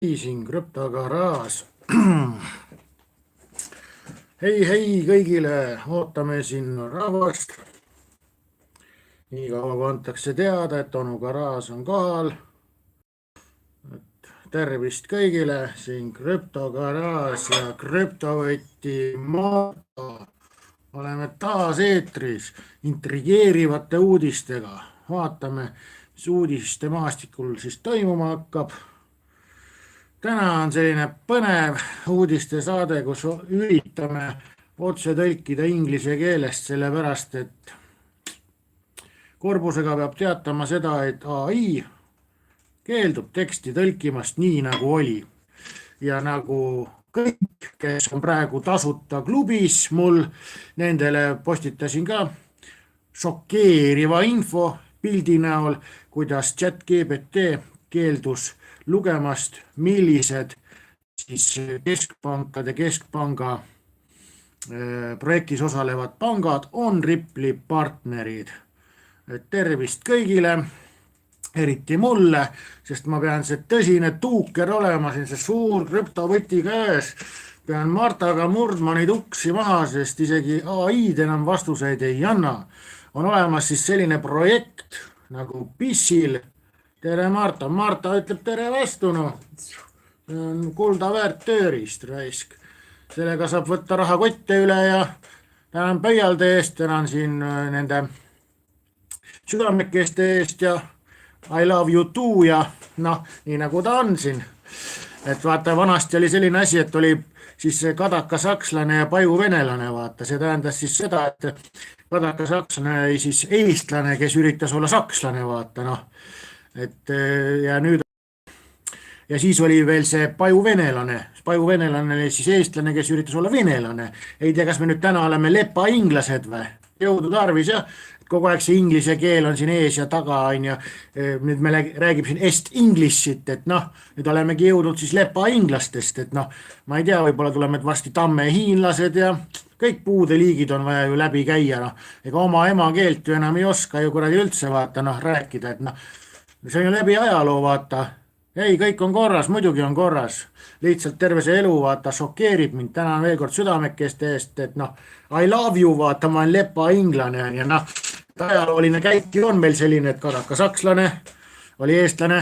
Siin krüptogaraaž. Hei kõigile, ootame siin rahvast. Nii kaua kui antakse teada, et onu garaaž on kohal. Tervist kõigile, siin krüptogaraaž ja krüptovõti Marta. Oleme taas eetris intrigeerivate uudistega. Vaatame, mis uudiste maastikul siis toimuma hakkab. Täna on selline põnev uudiste saade, kus üritame otse tõlkida inglise keelest, sellepärast et korpusega peab teatama seda, et AI keeldub teksti tõlkimast nii nagu oli. Ja nagu kõik, kes on praegu tasuta klubis mul, nendele postitasin ka šokeeriva info pildi näol, kuidas ChatGPT keeldus lugemast, millised siis keskpankade keskpanga projektis osalevad pangad on Ripple'i partnerid. Tervist kõigile, eriti mulle, sest ma pean see tõsine tuuker olema, siin see suur krüptovõti käes. Pean Martaga murdma neid uksi maha, sest isegi AI-d enam vastuseid ei anna. On olemas siis selline projekt nagu PISSil. Tere Marta, Marta ütleb tere vastu, no. See on kulda väärt tööriist, raisk. Sellega saab võtta rahakotte üle ja tänan pöialde eest, tänan siin nende südamekeste eest ja I love you too ja noh, nii nagu ta on siin. Et vaata, vanasti oli selline asi, et oli siis kadaka sakslane ja paju venelane, vaata. See tähendas siis seda, et kadaka sakslane oli siis eestlane, kes üritas olla sakslane, vaata, noh. Et ja nüüd ja siis oli veel see paju venelane oli siis eestlane, kes üritas olla venelane. Ei tea, kas me nüüd täna oleme lepa inglased või? Jõudu tarvis ja kogu aeg see inglise keel on siin ees ja taga on ja nüüd me räägib siin Est-Englishit, et noh, nüüd olemegi jõudnud siis lepa inglastest, et noh, ma ei tea, võib-olla tuleme varsti tamme hiinlased ja kõik puude liigid on vaja ju läbi käia, noh, ega oma emakeelt ju enam ei oska ju kuradi üldse vaata, noh, rääkida, et noh, see on ju läbi ajaloo, vaata. Ei, kõik on korras, muidugi on korras. Lihtsalt terve see elu, vaata, šokeerib mind. Tänan veel kord südamekeste eest, et noh, I love you, vaata, ma olen lepa inglane ja noh, ajalooline käik on meil selline, et kadaka sakslane oli eestlane,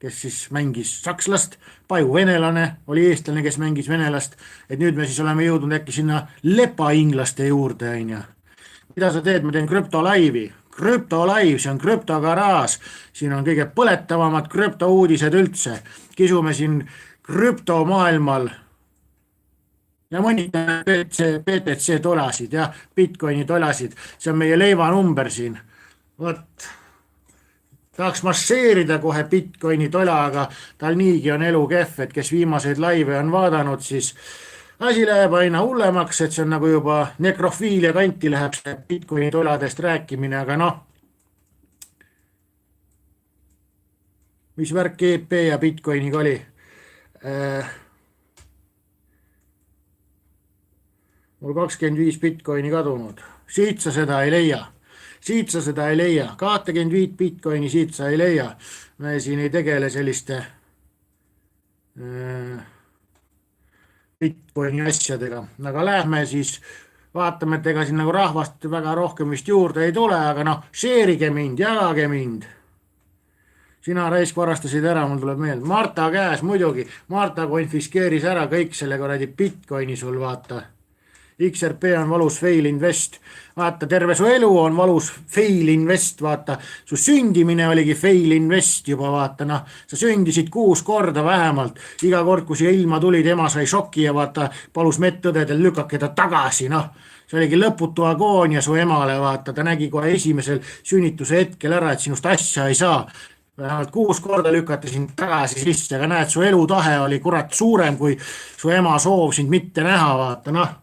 kes siis mängis sakslast, paju venelane oli eestlane, kes mängis venelast, et nüüd me siis oleme jõudnud äkki sinna lepa inglaste juurde, on ja. Mida sa teed? Ma teen krüptolaivi. Krüptolaiv, see on krüptogaraaž, siin on kõige põletavamad krüptouudised üldse, kisume siin krüptomaailmal ja mõnitame BTC dolasid ja Bitcoini dolasid, see on meie leivanumber siin, võt, tahaks masseerida kohe Bitcoini dola, aga tal niigi on elu kehv, et kes viimaseid laive on vaadanud, siis asi läheb aina hullemaks, et see on nagu juba nekrofiilia kanti läheb see Bitcoini doladest rääkimine, aga noh, mis värk EP ja Bitcoiniga oli? Mul 25 Bitcoini kadunud, siit sa seda ei leia, 25 Bitcoini siit sa ei leia, me siin ei tegele selliste Bitcoini asjadega, aga lähme siis vaatame, et ega siin nagu rahvast väga rohkem vist juurde ei tule, aga noh, share'ige mind, jagage mind. Sina raisk varastasid ära, mul tuleb meelde, Marta käes muidugi, Marta konfiskeeris ära kõik selle kuradi Bitcoini sul, vaata. XRP on valus fail invest, vaata, terve su elu on valus fail invest, vaata, su sündimine oligi fail invest juba, vaata, noh, sa sündisid 6 korda vähemalt, iga kord, kui siia ilma tulid, ema sai šoki ja vaata, palus medõdedel lükake ta tagasi, noh, see oligi lõputu agoonia su emale, vaata, ta nägi kohe esimesel sünnituse hetkel ära, et sinust asja ei saa, vähemalt 6 korda lükati sind tagasi sisse, aga näed, su elutahe oli kurat suurem, kui su ema soov sind mitte näha, vaata, noh.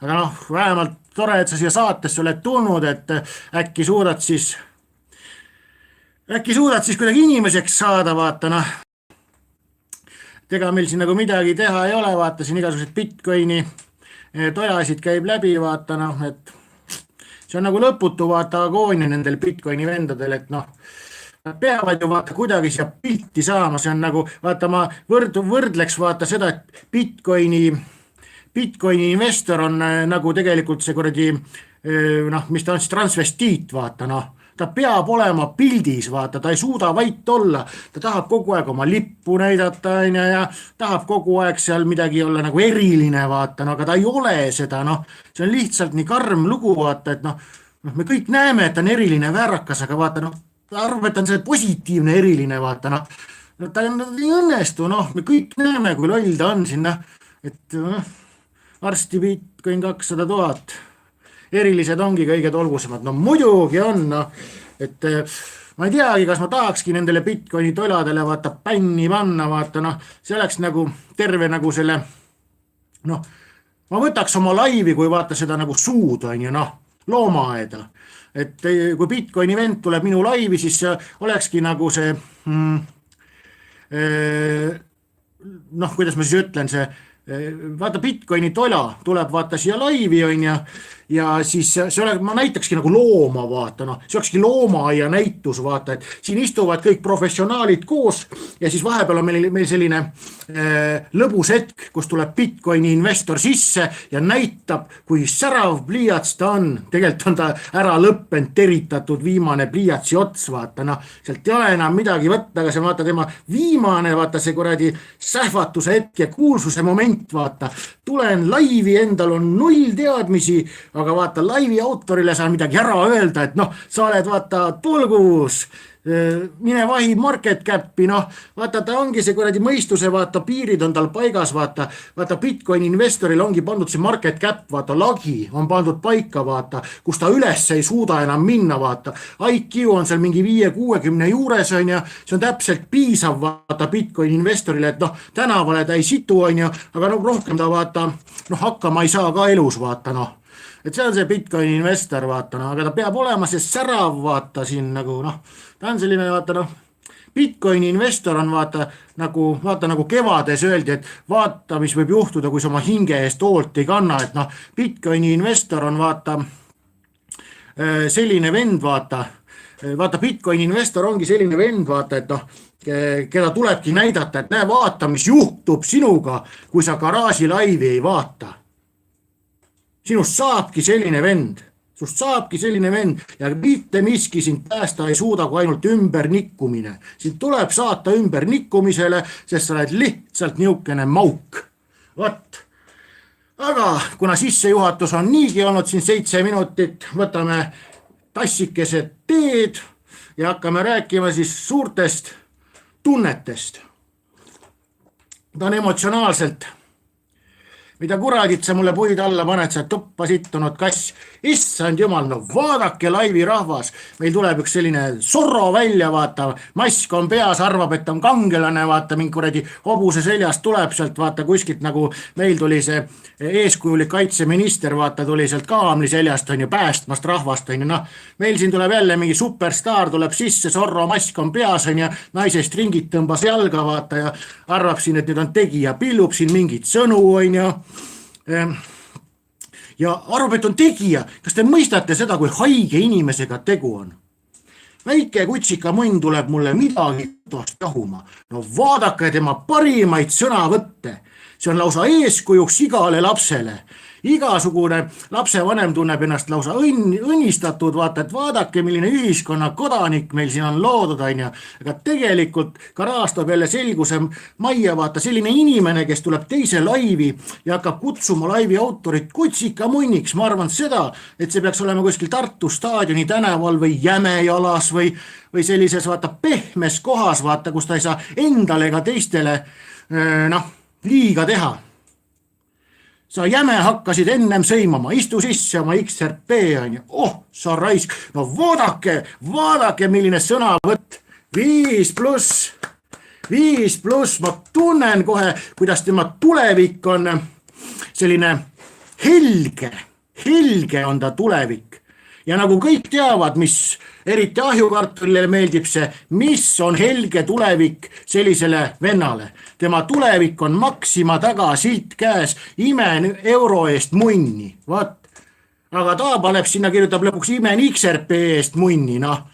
Aga noh, vähemalt tore, et sa siia saatesse oled tulnud, et äkki suudad siis kuidagi inimeseks saada, vaata noh. Ega meil siin nagu midagi teha ei ole, vaata siin igasugused Bitcoini tojasid käib läbi, vaata noh, et see on nagu lõputu, vaata agoonia nendel Bitcoini vendadel, et noh, nad peavad ju vaata kuidagi siia pilti saama, see on nagu, vaata ma võrdleks vaata seda, et Bitcoini investor on nagu tegelikult see kuradi, noh, mis ta on siis transvestiit, vaata noh, ta peab olema pildis, vaata, ta ei suuda vait olla, ta tahab kogu aeg oma lippu näidata, ja tahab kogu aeg seal midagi olla nagu eriline, vaata, no aga ta ei ole seda, noh, see on lihtsalt nii karm lugu, vaata, et noh, me kõik näeme, et ta on eriline väärakas, aga vaata, noh, ta arvab, et ta on see positiivne eriline, vaata, noh, ta ei õnnestu, noh, me kõik näeme, kui loll ta on siin, noh, et varsti Bitcoin 200 000, erilised ongi kõige tolgusemad, no muidugi on, noh, et ma ei teagi, kas ma tahakski nendele Bitcoini toladele vaata bänni panna, vaata noh, see oleks nagu terve nagu selle, noh, ma võtaks oma laivi, kui vaata seda nagu suud on ju, noh, loomaaeda, et kui Bitcoini vend tuleb minu laivi, siis olekski nagu see, noh, kuidas ma siis ütlen, see, vaata Bitcoini tola tuleb vaata siia laivi on ja siis see ole, ma näitakski nagu looma vaata, noh, see olekski loomaaia näitus vaata, et siin istuvad kõik professionaalid koos ja siis vahepeal on meil selline lõbus hetk, kus tuleb Bitcoini investor sisse ja näitab, kui särav pliiats ta on, tegelikult on ta ära lõppenud, teritatud viimane pliiatsi ots, vaata, noh, sealt ei ole enam midagi võtta, aga see vaata tema viimane, vaata see kuradi sähvatuse hetk ja kuulsuse moment, vaata, tulen laivi, endal on null teadmisi, aga vaata laivi autorile saan midagi ära öelda, et noh, sa oled vaata tulgus, mine vahi market cap'i, noh, vaata ta ongi see kuradi mõistuse, vaata piirid on tal paigas, vaata Bitcoini investoril ongi pandud see market cap, vaata lagi on pandud paika, vaata, kus ta üles ei suuda enam minna, vaata, IQ on seal mingi 5-60 juures on ja see on täpselt piisav, vaata Bitcoini investorile, et noh, tänavale ta ei situ on ja, aga noh, rohkem ta vaata, noh, hakkama ei saa ka elus, vaata noh, et see on see Bitcoini investor, vaata noh, aga ta peab olema see särav, vaata siin nagu noh, ta on selline, vaata noh, Bitcoini investor on vaata nagu kevades öeldi, et vaata, mis võib juhtuda, kui sa oma hinge eest hoolt ei kanna, et noh, Bitcoini investor on vaata selline vend, vaata Bitcoini investor ongi selline vend, vaata, et noh, keda tulebki näidata, et näe, vaata, mis juhtub sinuga, kui sa garaaži laivi ei vaata. Sinust saabki selline vend. Sust saabki selline vend ja mitte miski sind päästa ei suuda, kui ainult ümber nikkumine. Sind tuleb saata ümber nikkumisele, sest sa oled lihtsalt niukene mauk. Võt. Aga kuna sissejuhatus on niigi olnud siin 7 minutit, võtame tassikesed teed ja hakkame rääkima siis suurtest tunnetest. Ta on emotsionaalselt. Mida kuradit sa mulle puid alla paned, sa tuppa sittunud kass. Issand jumal, no vaadake laivi rahvas. Meil tuleb üks selline Zorro välja, vaata, mask on peas, arvab, et on kangelane, vaata, mingi kuradi hobuse seljast tuleb sealt, vaata, kuskilt nagu meil tuli see eeskujulik kaitseminister, vaata, tuli sealt kaamli seljast, on ju, päästmast rahvast, on ju, noh, meil siin tuleb jälle mingi superstaar, tuleb sisse, Zorro mask on peas, on ju, naisest ringid tõmbas jalga, vaata, ja arvab siin, et nüüd on tegija, pillub siin mingit sõnu, on ju, ja arvab, et on tegija. Kas te mõistate seda, kui haige inimesega tegu on? Väike kutsika munn tuleb mulle midagi toast jahuma. No vaadake tema parimaid sõnavõtte. See on lausa eeskujuks igale lapsele. Igasugune lapsevanem tunneb ennast lausa õnnistatud, vaata, et vaadake, milline ühiskonna kodanik meil siin on loodud, on ja. Aga tegelikult garaaž toob jälle selguse majja, vaata, selline inimene, kes tuleb teise laivi ja hakkab kutsuma laivi autorit kutsika munniks. Ma arvan seda, et see peaks olema kuskil Tartu staadioni tänaval või Jämejalas või sellises, vaata, pehmes kohas, vaata, kus ta ei saa endale ega teistele, noh, liiga teha. Sa jäme hakkasid ennem sõimama, istu sisse oma XRP on ju, sa raisk, no vaadake, milline sõnavõtt, 5+, ma tunnen kohe, kuidas tema tulevik on selline helge on ta tulevik. Ja nagu kõik teavad, mis eriti ahjukartulile meeldib see, mis on helge tulevik sellisele vennale. Tema tulevik on Maxima taga silt käes, imen euro eest munni. Vaat. Aga ta paneb sinna, kirjutab lõpuks imen XRP eest munni, noh.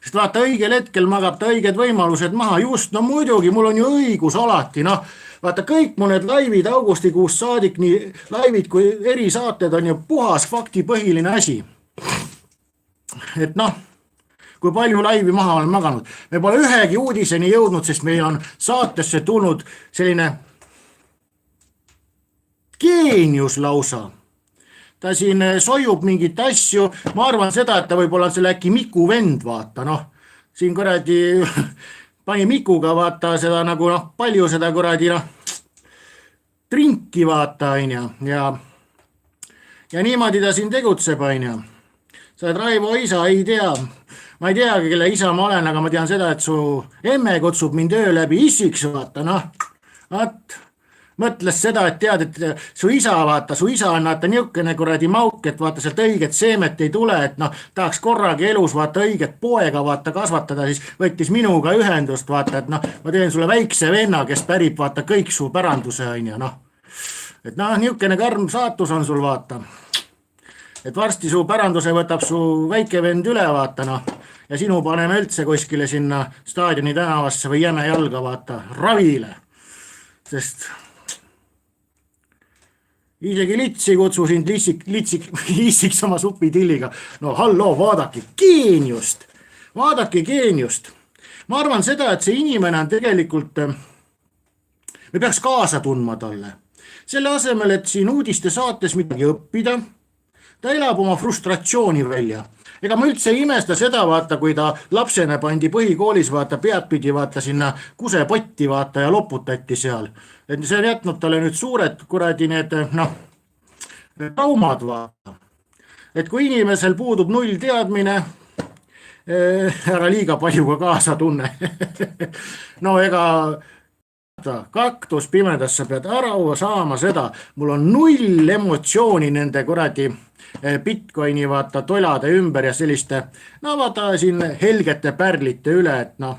sest vaata, õigel hetkel magab ta õiged võimalused maha, just, no muidugi, mul on ju õigus alati, noh, vaata kõik mu need laivid augustikuust saadik, nii laivid kui erisaated on ju puhas faktipõhiline asi. Et noh, kui palju laivi maha olen maganud, me pole ühegi uudiseni jõudnud, sest meil on saatesse tulnud selline geenius lausa. Ta siin soiub mingit asju, ma arvan seda, et ta võib-olla selle äkki Miku vend, vaata, noh, siin kuradi pani Mikuga vaata seda nagu noh, palju seda kuradi noh, trinki vaata, onju, ja niimoodi ta siin tegutseb, onju. Sa oled Raivo isa, ei tea, ma ei teagi, kelle isa ma olen, aga ma tean seda, et su emme kutsub mind öö läbi issiks, vaata, noh, vaat. Mõtles seda, et tead, et su isa on vaata niukene kuradi mauk, et vaata sealt õiget seemet ei tule, et noh, tahaks korragi elus vaata õiget poega vaata kasvatada, siis võttis minuga ühendust vaata, et noh, ma teen sulle väikse venna, kes pärib vaata kõik su päranduse, on ju, noh. Et noh, niukene karm saatus on sul vaata. Et varsti su päranduse võtab su väike vend üle vaata, noh. Ja sinu paneme üldse kuskile sinna staadioni tänavasse või jäme jalga vaata ravile, sest isegi litsi kutsu sind litsiks oma supitilliga. No halloo, vaadake geeniust. Ma arvan seda, et see inimene on tegelikult, me peaks kaasa tundma talle. Selle asemel, et siin uudiste saates midagi õppida, ta elab oma frustratsiooni välja. Ega ma üldse ei imesta seda vaata, kui ta lapsena pandi põhikoolis vaata peadpidi vaata sinna kusepotti vaata ja loputati seal. Et see on jätnud talle nüüd suured kuradi need noh, traumad vaata. Et kui inimesel puudub null teadmine, ära liiga palju ka kaasa tunne. No ega kaktus pimedasse pead aru saama seda, mul on null emotsiooni nende kuradi Bitcoini vaata tolade ümber ja selliste, no vaata siin helgete pärlite üle, et noh,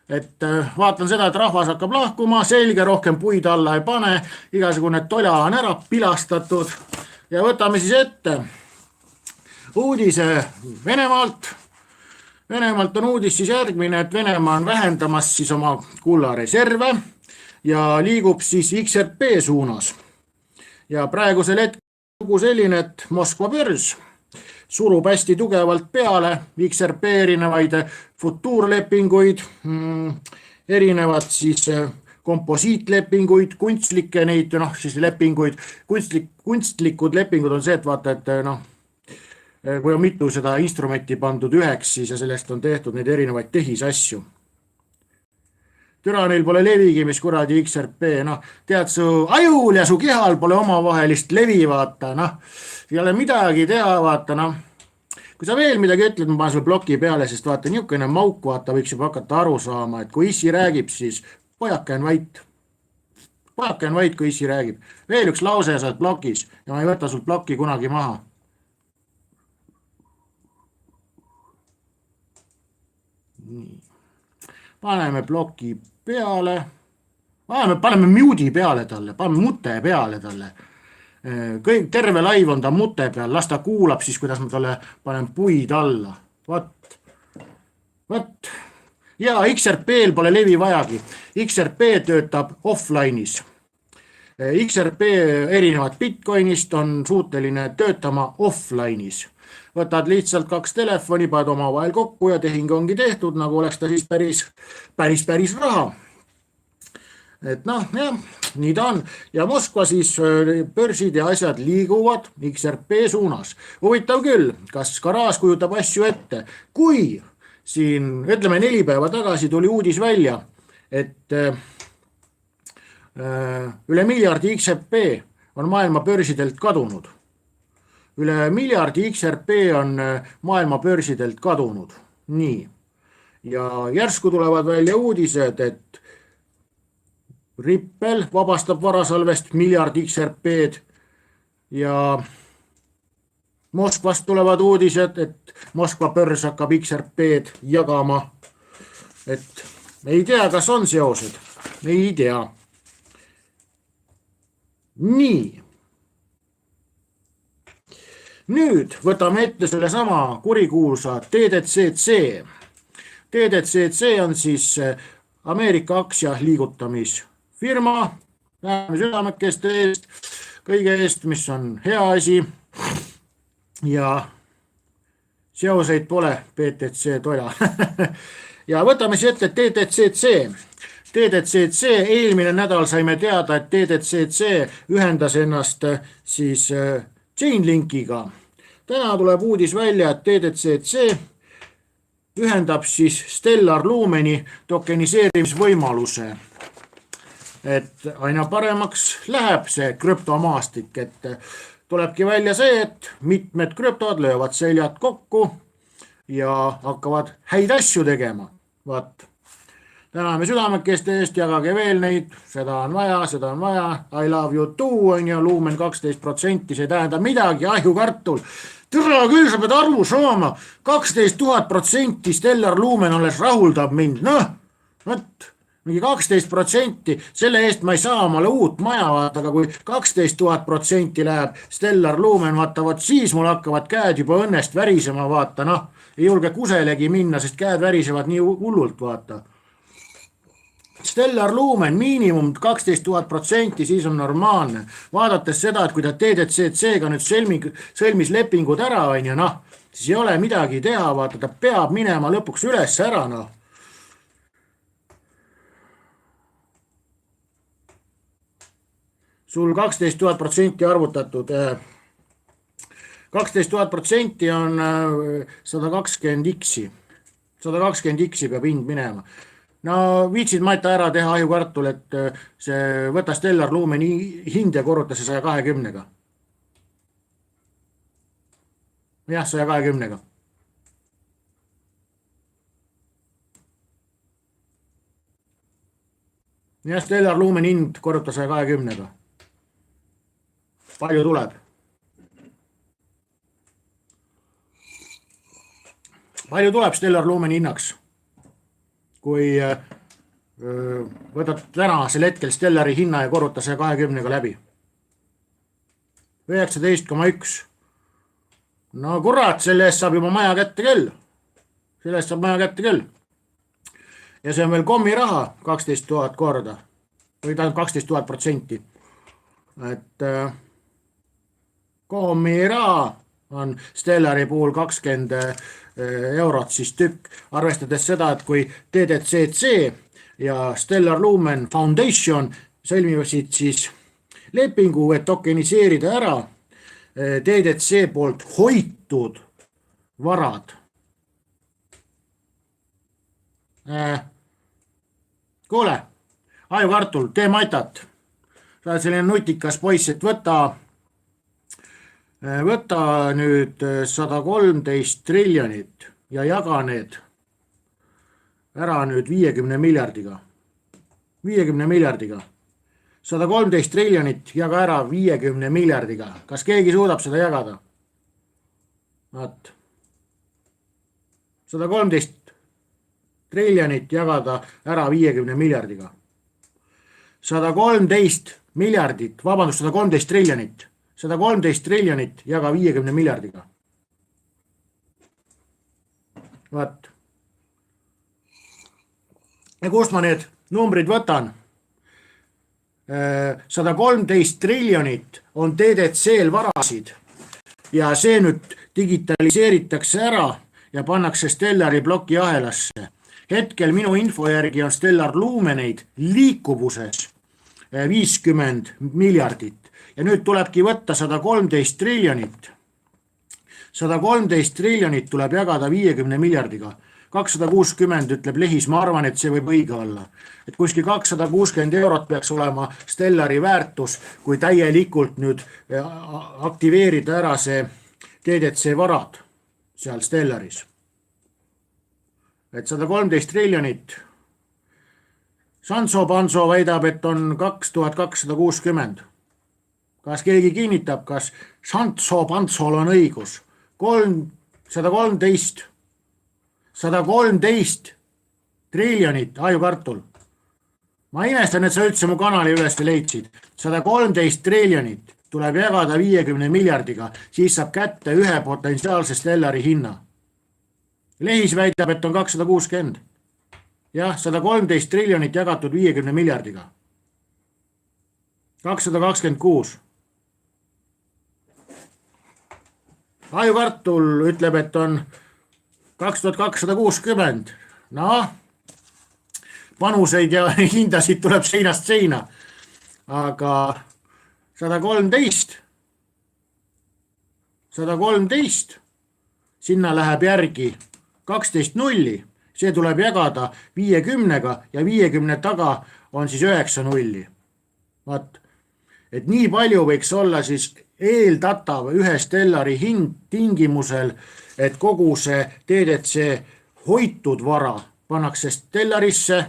et vaatan seda, et rahvas hakkab lahkuma, selge, rohkem puid alla ei pane, igasugune tola on ära pilastatud ja võtame siis ette uudise Venemaalt. Venemaalt on uudis siis järgmine, et Venemaa on vähendamas siis oma kullareserve ja liigub siis XRP suunas. Ja praegusel hetkel selline, et Moskva börs surub hästi tugevalt peale XRP erinevaid futuurlepinguid, erinevad siis komposiitlepinguid, kunstlikke neid, noh siis lepinguid, kunstlikud lepingud on see, et vaata, et noh, kui on mitu seda instrumenti pandud üheks, siis ja sellest on tehtud neid erinevaid tehisasju. Türa neil pole levigi, mis kuradi XRP, noh, tead su ajul ja su kehal pole omavahelist levi, vaata, noh, ei ole midagi teha, vaata, noh. Kui sa veel midagi ütled, ma panen sulle bloki peale, sest vaata, niukene mauk, vaata, võiks juba hakata aru saama, et kui issi räägib, siis pojake on vait. Pojake on vait, kui issi räägib. Veel üks lause ja sa oled blokis ja ma ei võta sul bloki kunagi maha. Nii. Paneme bloki peale, paneme mute'i peale talle, paneme mute peale talle. Kõik terve laiv on ta mute peal, las ta kuulab siis, kuidas ma talle panen puid alla. Vat. Ja XRP-l pole levi vajagi. XRP töötab offline'is. XRP erinevad Bitcoinist on suuteline töötama offline'is. Võtad lihtsalt 2 telefoni, paned oma vahel kokku ja tehing ongi tehtud, nagu oleks ta siis päris raha. Et noh, jah, nii ta on. Ja Moskva siis börsid ja asjad liiguvad XRP suunas. Huvitav küll, kas garaaž kujutab asju ette. Kui siin, ütleme 4 päeva tagasi tuli uudis välja, et üle miljardi XRP on maailma börsidelt kadunud. Üle miljardi XRP on maailma börsidelt kadunud. Nii. Ja järsku tulevad välja uudised, et Ripple vabastab varasalvest miljard XRP-d ja Moskvast tulevad uudised, et Moskva börs hakkab XRP-d jagama. Et ei tea, kas on seosed. Ei tea. Nii. Nüüd võtame ette selle sama kurikuulsa TDCC. TDCC on siis Ameerika aktsia liigutamisfirma, läheme südamekeste eest, kõige eest, mis on hea asi ja seoseid pole BTC tola. Ja võtame siia ette TDCC, eelmine nädal saime teada, et TDCC ühendas ennast siis Chainlinkiga. Täna tuleb uudis välja, et TDCC ühendab siis Stellar Lumeni tokeniseerimisvõimaluse. Et aina paremaks läheb see krüptomaastik, et tulebki välja see, et mitmed krüptod löövad seljad kokku ja hakkavad häid asju tegema. Vaat, täname südamekeste eest, jagage veel neid, seda on vaja, I love you too on ja Lumen 12%, see tähendab midagi, ahjukartul. Türa küll, sa pead aru saama, 12,000% Stellar Lumen alles rahuldab mind, võt, mingi 12%, selle eest ma ei saa omale uut maja, vaata, aga kui 12,000% läheb Stellar Lumen, vaata, vot siis mul hakkavad käed juba õnnest värisema, vaata, ei julge kuselegi minna, sest käed värisevad nii hullult, vaata. Stellar Lumen miinimum 12,000%, siis on normaalne. Vaadates seda, et kui ta TDCC-ga nüüd sõlmis lepingud ära on ja siis ei ole midagi teha, vaata, ta peab minema lõpuks üles ära, Sul 12,000% arvutatud, 12,000% on 120x, 120x peab hind minema. Viitsid maita ära teha ahjukartul, et see võta Stellar Lumeni hind ja korruta see 120-ga. Jah, 120-ga. Jah, Stellar Lumeni hind korruta 120-ga. Palju tuleb? Palju tuleb Stellar Lumeni hinnaks? Kui võtad tänasel hetkel Stellari hinna ja korruta 120-ga läbi. 19,1. Kurat, selle eest saab juba maja kätte küll. Selle eest saab maja kätte küll. Ja see on veel kommi raha 12,000 korda. Või ta on 12,000%. Et kommi raha on Stellari puhul 20 eurot siis tükk, arvestades seda, et kui TDCC ja Stellar Lumen Foundation sõlmivasid siis lepingu, et tokeniseerida ära TDC poolt hoitud varad. Kuule, ahjukartul, tee maitat. Sa oled selline nutikas poiss, et võta nüüd 113 triljonit ja jaga need ära nüüd 50 miljardiga. 50 miljardiga. 113 triljonit jaga ära 50 miljardiga. Kas keegi suudab seda jagada? Vaat. 113 triljonit jagada ära 50 miljardiga. 113 miljardit, vabandust, 113 triljonit. 113 triljonit jaga 50 miljardiga. Vaat. Ja kust ma need numbrid võtan? 113 triljonit on TDC-l varasid ja see nüüd digitaliseeritakse ära ja pannakse Stellari ploki ahelasse. Hetkel minu info järgi on Stellar Lumeneid liikuvuses 50 miljardit. Ja nüüd tulebki võtta 113 triljonit. 113 triljonit tuleb jagada 50 miljardiga. 260 ütleb lehis, ma arvan, et see võib õige olla. Et kuskil 260 eurot peaks olema Stellari väärtus, kui täielikult nüüd aktiveerida ära see TDC varad seal Stellaris. Et 113 triljonit. Sanso Panso väidab, et on 2260. Kas keegi kinnitab, kas Sanso Pansol on õigus? 113 triljonit ahjukartul. Ma imestan, et sa üldse mu kanali üles leidsid. 113 triljonit tuleb jagada 50 miljardiga, siis saab kätte ühe potentsiaalse Stellari hinna. Lehis väidab, et on 260. Jah, 113 triljonit jagatud 50 miljardiga. 226. Ajukartul ütleb, et on 2260. Noh, panuseid ja hindasid tuleb seinast seina. Aga 113, sinna läheb järgi 12 nulli. See tuleb jagada 50-ga ja 50 taga on siis 9 nulli. Vaat, et nii palju võiks olla siis eeldatav ühe Stellari hind tingimusel, et kogu see TDC hoitud vara pannakse Stellarisse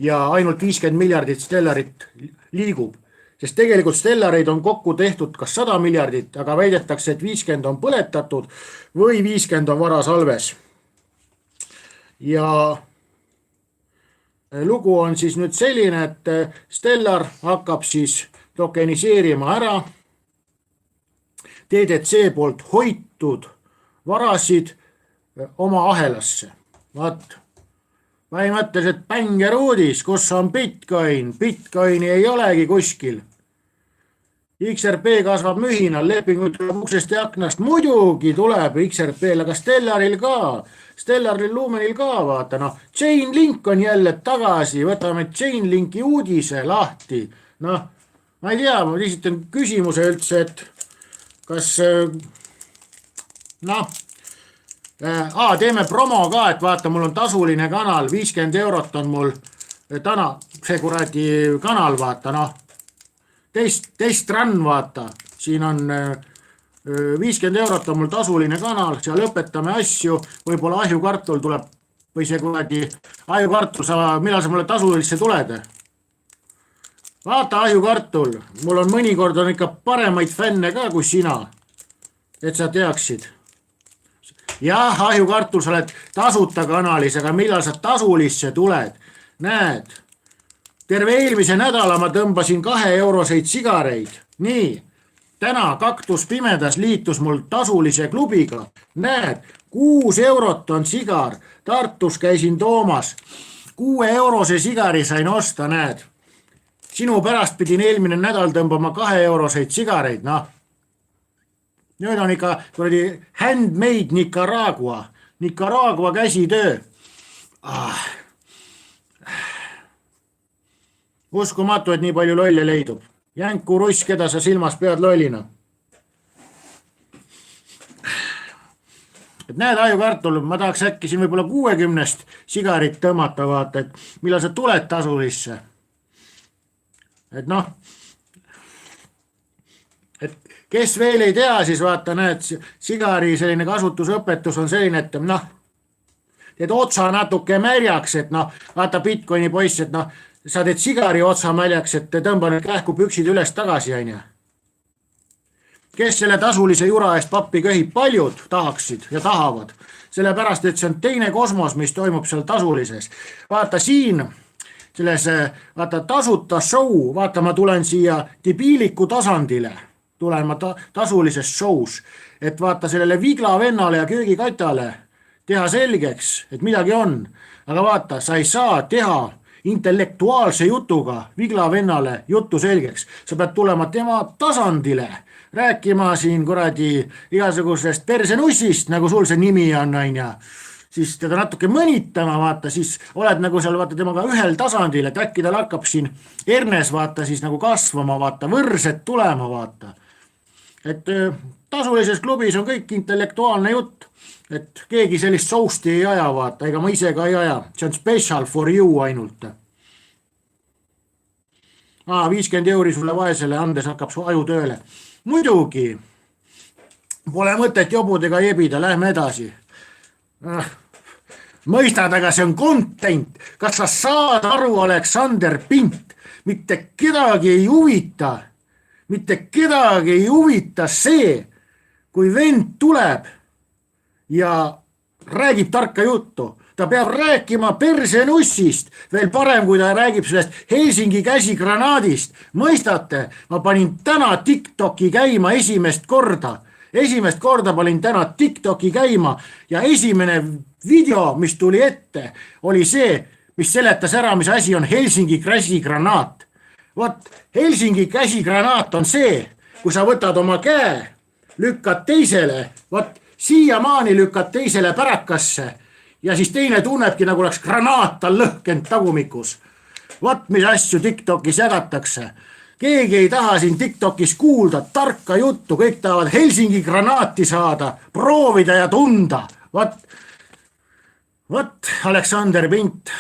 ja ainult 50 miljardit Stellarit liigub. Sest tegelikult Stellareid on kokku tehtud kas 100 miljardit, aga väidetakse, et 50 on põletatud või 50 on varasalves. Ja lugu on siis nüüd selline, et Stellar hakkab siis tokeniseerima ära TDC poolt hoitud varasid oma ahelasse. Vaat, põhimõtteliselt bänger uudis, kus on Bitcoin. Bitcoini ei olegi kuskil. XRP kasvab mühinal, lepingud tuleb uksest ja aknast. Muidugi tuleb XRP-l, aga Stellaril ka. Stellaril Lumenil ka, vaata, noh. Chainlink on jälle tagasi, võtame Chainlinki uudise lahti. Noh, ma ei tea, ma esitan küsimuse üldse, et kas, noh, teeme promo ka, et vaata, mul on tasuline kanal, 50 eurot on mul täna see kuradi kanal, vaata, noh, test run, vaata, siin on 50 eurot on mul tasuline kanal, seal õpetame asju, võib-olla Ahjukartul tuleb või see kuradi Ahjukartul, millal sa mulle tasulisse tuled? Vaata Ahjukartul, mul on mõnikord on ikka paremaid fänne ka kui sina, et sa teaksid. Jah, Ahjukartul, sa oled tasuta kanalis, aga millal sa tasulisse tuled? Näed, terve eelmise nädala ma tõmbasin 2-euroseid sigareid. Nii, täna Kaktus Pimedas liitus mul tasulise klubiga. Näed, 6 eurot on sigar. Tartus käisin toomas. 6-eurose sigari sain osta, näed. Sinu pärast pidin eelmine nädal tõmbama 2-euroseid sigareid, noh. Nüüd on ikka handmade Nicaragua käsitöö. Uskumatu, et nii palju lolle leidub. Jänku russ, keda sa silmas pead lollina. Et näed, Ahjukartul, ma tahaks äkki siin võib-olla 60 sigarit tõmmata, vaata, et millal sa tuled tasulisse. Et noh, et kes veel ei tea, siis vaata, näed, sigari selline kasutusõpetus on selline, et noh, teed otsa natuke märjaks, et noh, vaata Bitcoini poiss, et noh, sa teed sigari otsa mäljaks, et tõmba nüüd kähku püksid üles tagasi, aine. Kes selle tasulise jura eest pappi köhib, paljud tahaksid ja tahavad. Sellepärast, et see on teine kosmos, mis toimub seal tasulises. Vaata siin, selles vaata tasuta show, vaata ma tulen siia debiiliku tasandile, tulen ma tasulises shows, et vaata sellele vigla vennale ja köögikatale teha selgeks, et midagi on. Aga vaata, sa ei saa teha intellektuaalse jutuga vigla vennale juttu selgeks. Sa pead tulema tema tasandile, rääkima siin kuradi igasugusest persenussist, nagu sul see nimi on, aina. Siis teda natuke mõnitama, vaata, siis oled nagu seal vaata temaga ühel tasandil, et äkki tal hakkab siin ernes vaata siis nagu kasvama, vaata, võrsed tulema, vaata. Et tasulises klubis on kõik intellektuaalne jutt, et keegi sellist sousti ei aja, vaata, ega ma ise ka ei aja, see on special for you ainult. 50 euri sulle vaesele andes hakkab su aju tööle. Muidugi, pole mõtet jobudega jebida, lähme edasi. Mõistad, aga see on content. Kas sa saad aru, Aleksander Pint? Mitte kedagi ei huvita see, kui vend tuleb ja räägib tarka juttu. Ta peab rääkima persenussist, veel parem, kui ta räägib sellest Helsingi käsigranaadist. Mõistate, ma panin täna TikToki käima esimest korda, esimest korda panin täna TikToki käima ja esimene video, mis tuli ette, oli see, mis seletas ära, mis asi on Helsingi käsigranaat. Vot, Helsingi käsigranaat on see, kui sa võtad oma käe, lükkad teisele, vot siiamaani lükkad teisele pärakasse ja siis teine tunnebki, nagu oleks granaat tal lõhkend tagumikus. Vot, mis asju TikTokis jagatakse. Keegi ei taha siin TikTokis kuulda tarka juttu, kõik tahavad Helsingi granaati saada, proovida ja tunda. Vot, Aleksander Pint,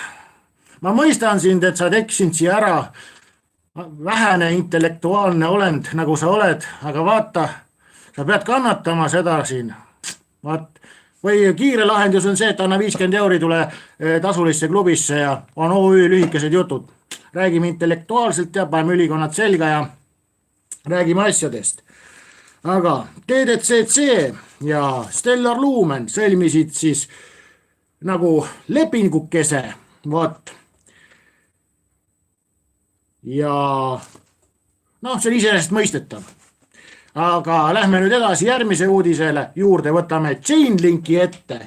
ma mõistan sind, et sa tekkisid siia ära, vähene intellektuaalne olend, nagu sa oled, aga vaata, sa pead kannatama seda siin. Või kiire lahendus on see, et anna 50 euri, tule tasulisse klubisse ja on OÜ lühikesed jutud. Räägime intellektuaalselt ja paneme ülikonnad selga ja räägime asjadest. Aga TDCC ja Stellar Lumen sõlmisid siis nagu lepingukese, vot. Ja noh, see on iseenesest mõistetav. Aga lähme nüüd edasi järgmise uudisele juurde, võtame Chainlinki ette.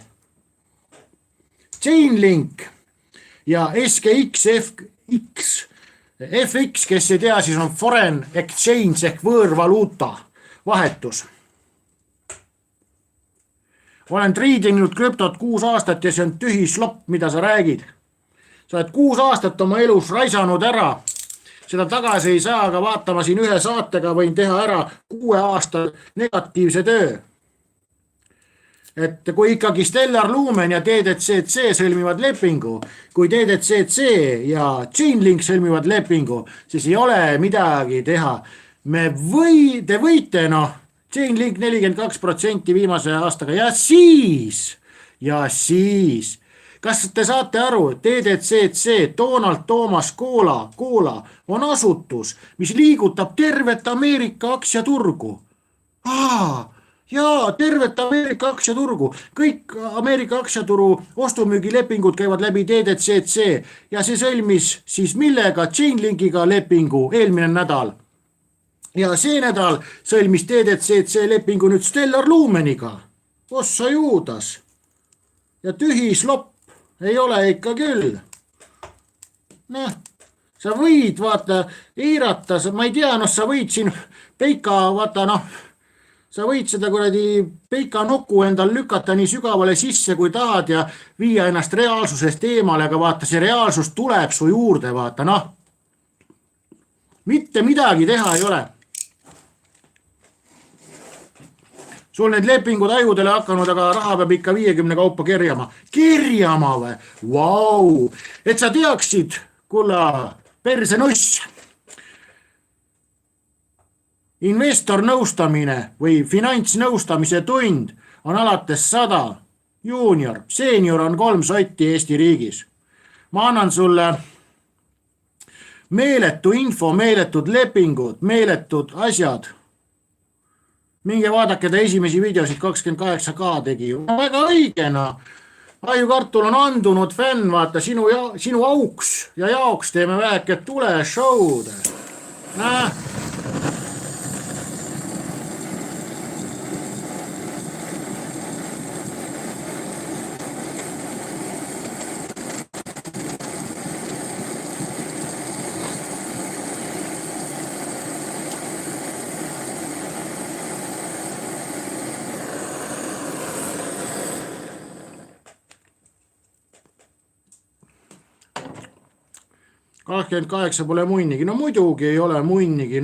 Chainlink ja FX, kes ei tea, siis on foreign exchange ehk võõrvaluuta vahetus. Olen triidinud krüptot 6 aastat ja see on tühi slopp, mida sa räägid. Sa oled 6 aastat oma elus raisanud ära. Seda tagasi ei saa, aga vaatama siin ühe saatega võin teha ära 6 aasta negatiivse töö. Et kui ikkagi Stellar Lumen ja TDCC sõlmivad lepingu, kui TDCC ja Chainlink sõlmivad lepingu, siis ei ole midagi teha. Te võite, Chainlink 42% viimase aastaga ja siis, kas te saate aru, TDCC, Donald Thomas Cola on asutus, mis liigutab tervet Ameerika aktsiaturgu. Jaa, tervet Ameerika aktsiaturgu. Kõik Ameerika aktsiaturu ostumüügilepingud käivad läbi TDCC ja see sõlmis siis millega Chainlinkiga lepingu eelmine nädal. Ja see nädal sõlmis TDCC lepingu nüüd Stellar Lumeniga. Ossa juudas. Ja tühi slopp. Ei ole ikka küll. Sa võid eirata, ma ei tea, sa võid siin sa võid seda peika nuku endal lükata nii sügavale sisse, kui tahad ja viia ennast reaalsusest eemale, aga see reaalsus tuleb su juurde, Mitte midagi teha ei ole. Sul need lepingud ajudele hakanud, aga raha peab ikka 50 kaupa kerjama. Kerjama või? Vau! Et sa teaksid, kulla persenuss. Investor nõustamine või finantsnõustamise tund on alates 100. Junior, senior on 3 sotti Eesti riigis. Ma annan sulle meeletu info, meeletud lepingud, meeletud asjad. Minge vaadake ta esimesi videosid 28K tegi. Väga õigena. Ajukartul on andunud fänn, vaata sinu auks ja jaoks teeme väike tule show'd. Näe. $28 pole munnigi, muidugi ei ole munnigi,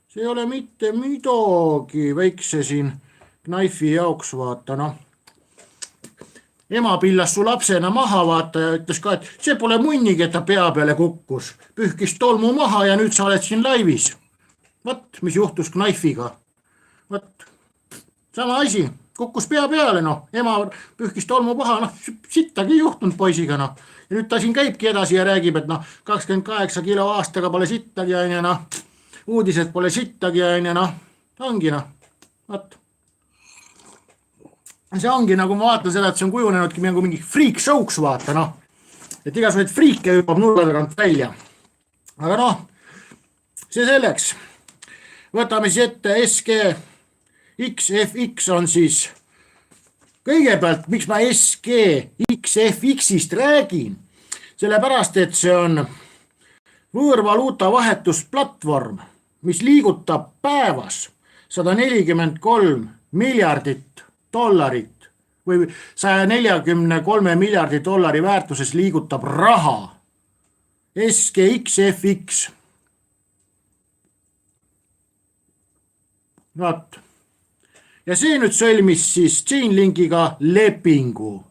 see ei ole mitte midagi väikse siin knaifi jaoks, vaata, Ema pillas su lapsena maha, vaata, ja ütles ka, et see pole munnigi, et ta pea peale kukkus. Pühkis tolmu maha ja nüüd sa oled siin laivis. Vot, mis juhtus knaifiga. Vot, sama asi, kukkus pea peale, Ema pühkis tolmu maha, sittagi juhtunud poisiga, Ja nüüd ta siin käibki edasi ja räägib, et 28 kilo aastaga pole sittagi, uudised pole sittagi, ongi, Vot. See ongi, nagu ma vaatan seda, et see on kujunenudki mingi freak show'ks, vaata, Et igasuguseid friike hüppab nurga tagant välja. Aga see selleks. Võtame siis ette SG XFX on siis kõigepealt, miks ma SGXFX-ist räägin, sellepärast, et see on võõrvaluuta vahetusplatvorm, mis liigutab päevas 143 miljardit dollarit või 143 miljardi dollari väärtuses liigutab raha. SGXFX. Vaat. Ja see nüüd sõlmis siis Chainlinkiga lepingu.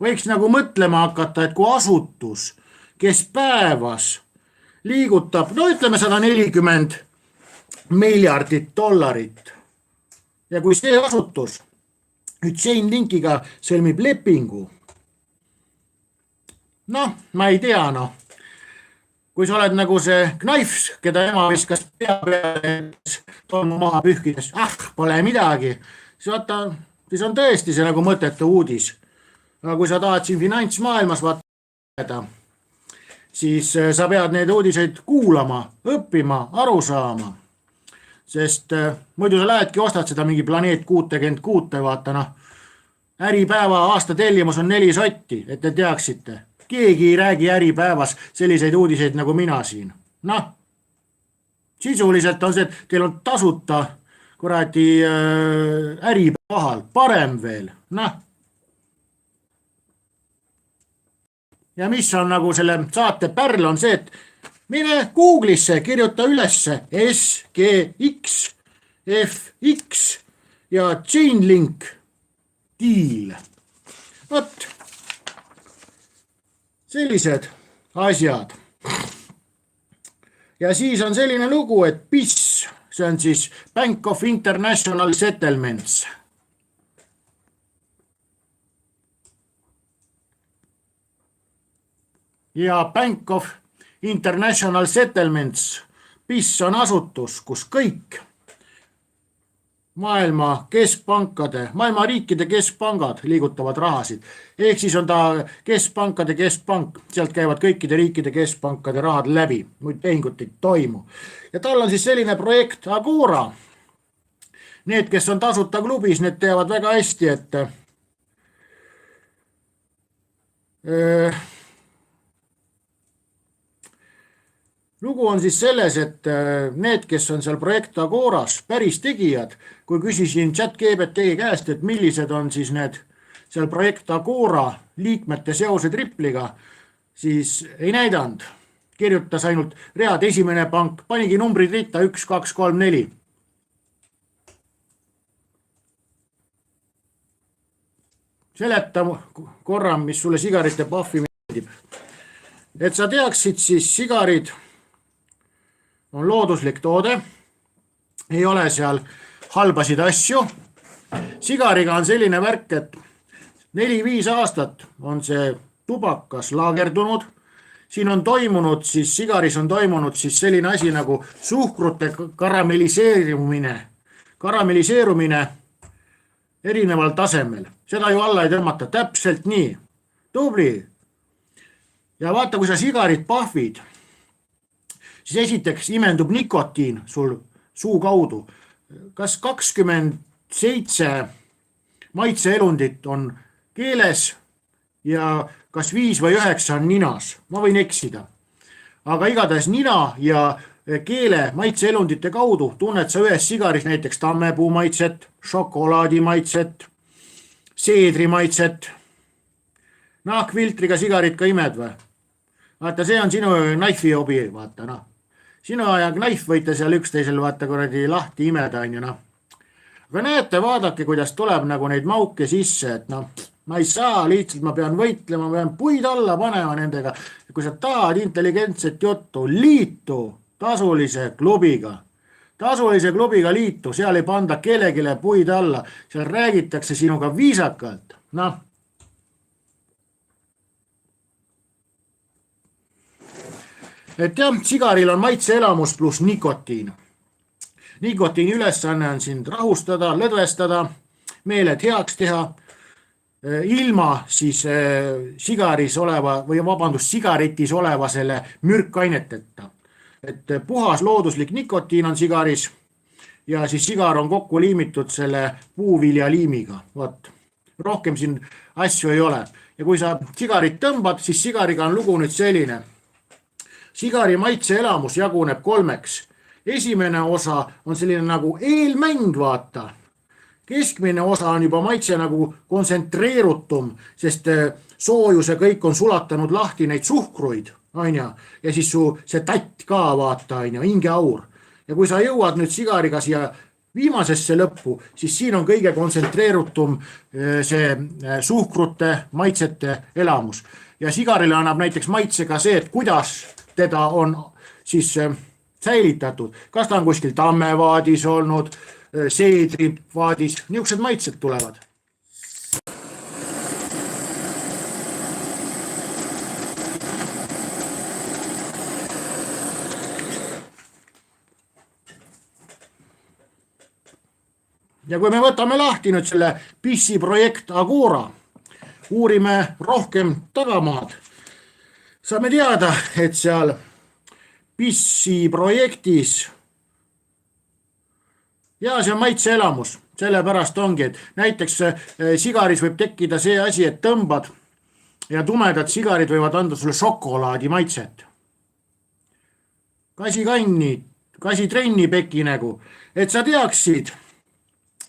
Võiks nagu mõtlema hakata, et kui asutus, kes päevas liigutab, no ütleme 140 miljardit dollarit. Ja kui see asutus nüüd Chainlinkiga sõlmib lepingu, noh, ma ei tea, noh. Kui sa oled nagu see Knife, keda ema viskas pea peale, tolmu maha pühkides, pole midagi, siis on tõesti see nagu mõttetu uudis. Aga kui sa tahad siin finantsmaailmas vaata, siis sa pead neid uudiseid kuulama, õppima, aru saama. Sest muidu sa lähedki, ostad seda mingi Planeet 66, vaata, noh. Äripäeva aasta tellimus on 4 sotti, et te teaksite. Keegi ei räägi Äripäevas selliseid uudiseid nagu mina siin. Noh, sisuliselt on see, et teil on tasuta kuradi Äripäevahal, parem veel. Noh. Ja mis on nagu selle saate pärl on see, et mine Google'isse, kirjuta ülesse SGX, FX ja Chainlink deal. Vot. Sellised asjad. Ja siis on selline lugu, et BIS, see on siis Bank of International Settlements. Ja Bank of International Settlements, BIS on asutus, kus kõik maailma keskpankade, maailma riikide keskpangad liigutavad rahasid. Ehk siis on ta keskpankade keskpank, sealt käivad kõikide riikide keskpankade rahad läbi, muid tehingut ei toimu. Ja tal on siis selline projekt Agora. Need, kes on tasuta klubis, need teavad väga hästi, et lugu on siis selles, et need, kes on seal projekt Agoras päris tegijad, kui küsisin ChatGPT käest, et millised on siis need seal projekt Agora liikmete seosed Ripple'iga, siis ei näidanud. Kirjutas ainult read esimene pank, panigi numbrid ritta 1, 2, 3, 4. Seleta korra, mis sulle sigarite pahvi meeldib. Et sa teaksid, siis sigarid on looduslik toode, ei ole seal halbasid asju. Sigariga on selline värk, et 4-5 aastat on see tubakas laagerdunud. Siin on toimunud, siis sigaris on toimunud siis selline asi nagu suhkrute karamelliseerumine erineval tasemel. Seda ju alla ei tõmmata, täpselt nii. Tubli. Ja vaata, kui sa sigarit pahvid, siis esiteks imendub nikotiin sul suu kaudu. Kas 27 maitseelundit on keeles ja kas 5 või 9 on ninas? Ma võin eksida. Aga igatahes nina ja keele maitseelundite kaudu tunned sa ühes sigaris näiteks tammepuu maitset, šokolaadi maitset, seedri maitset. Nahkfiltriga sigarit ka imed või? Vaata, see on sinu Knife'i hobi, vaata, noh. Sinu ja Knife võite seal üksteisel vaata kuradi lahti imeda, on ju, noh. Aga näete, vaadake, kuidas tuleb nagu neid mauke sisse, et noh, ma ei saa, lihtsalt ma pean võitlema, ma pean puid alla panema nendega. Kui sa tahad intelligentset juttu, liitu tasulise klubiga. Tasulise klubiga liitu, seal ei panda kellegile puid alla, seal räägitakse sinuga viisakalt, noh. Et jah, sigaril on maitseelamus pluss nikotiin. Nikotiini ülesanne on sind rahustada, lõdvestada, meeled heaks teha, ilma siis sigaris oleva või vabandust, sigaretis oleva selle mürkaineteta. Et puhas looduslik nikotiin on sigaris ja siis sigar on kokku liimitud selle puuviljaliimiga, vot. Rohkem siin asju ei ole. Ja kui sa sigarit tõmbad, siis sigariga on lugu nüüd selline. Sigari maitseelamus jaguneb 3. Esimene osa on selline nagu eelmäng, vaata. Keskmine osa on juba maitse nagu kontsentreerutum, sest soojuse kõik on sulatanud lahti neid suhkruid, ja siis su see tatt ka, vaata, hingeaur. Ja kui sa jõuad nüüd sigariga siia viimasesse lõppu, siis siin on kõige kontsentreerutum see suhkrute, maitsete elamus. Ja sigarile annab näiteks maitsega see, et kuidas teda on siis säilitatud. Kas ta on kuskil tammevaadis olnud, seedrivaadis, niisugused maitsed tulevad. Ja kui me võtame lahti nüüd selle PISsi projekt Agora, uurime rohkem tagamaad, saame teada, et seal PISsi projektis ja see on maitseelamus, sellepärast ongi, et näiteks sigaris võib tekkida see asi, et tõmbad ja tumedad sigarid võivad anda sulle šokolaadi maitset. Kasitrenni pekinägu, et sa teaksid,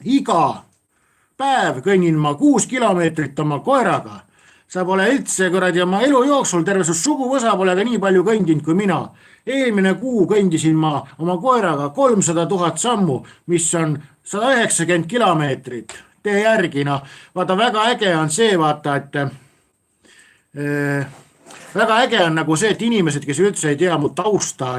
iga päev kõnnin ma 6 kilomeetrit oma koeraga. Sa pole üldse kuradi oma elu jooksul, terve su suguvõsa pole ka nii palju kõndinud kui mina. Eelmine kuu kõndisin ma oma koeraga 300 000 sammu, mis on 190 kilomeetrit. Tee järgi, vaata, väga äge on see, vaata, et väga äge on nagu see, et inimesed, kes üldse ei tea mu tausta,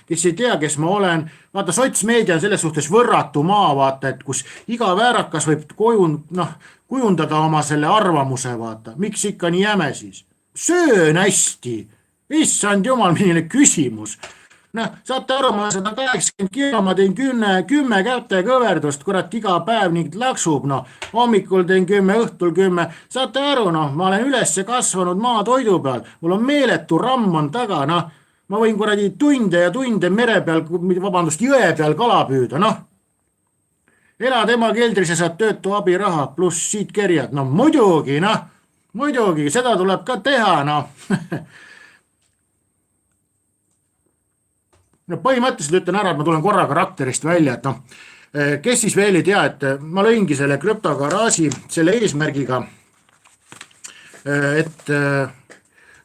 kes ei tea, kes ma olen, vaata, sotsmeedia on selles suhtes võrratu maa, vaata, et kus iga väärakas võib kujundada oma selle arvamuse, vaata, miks ikka nii jäme siis? Söön hästi, issand jumal, milline küsimus. Saate aru, ma 180 kilo, ma teen 10 käte kõverdust, kurat, iga päev nii laksub, hommikul teen 10, õhtul 10, saate aru, ma olen üles kasvanud maatoidu peal, mul on meeletu ramm on taga, ma võin kuradi tunde ja tunde mere peal, jõe peal kala püüda, elad ema keldris ja saad töötu abiraha, pluss siit kerjad, muidugi, seda tuleb ka teha, põhimõtteliselt ütlen ära, et ma tulen korra karakterist välja, et kes siis veel ei tea, et ma lõingi selle krüptogaraaži selle eesmärgiga, et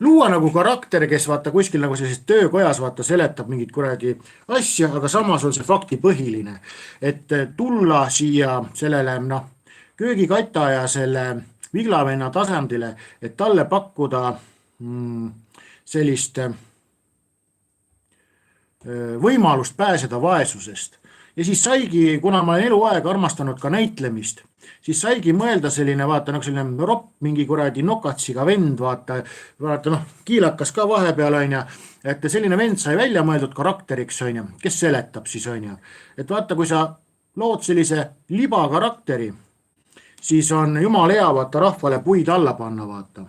luua nagu karakter, kes vaata kuskil nagu sellises töökojas vaata seletab mingit kuradi asja, aga samas on see faktipõhiline, et tulla siia sellele köögikata ja selle viglavenna tasandile, et talle pakkuda sellist võimalust pääseda vaesusest. Ja siis saigi, kuna ma olen eluaeg armastanud ka näitlemist, siis saigi mõelda selline, vaata, nagu selline ropp, mingi kuradi nokatsiga vend, vaata, kiilakas ka vahepeal, et selline vend sai välja mõeldud karakteriks, kes seletab siis, et vaata, kui sa lood sellise libakarakteri, siis on jumal hea, vaata, rahvale puid alla panna, vaata.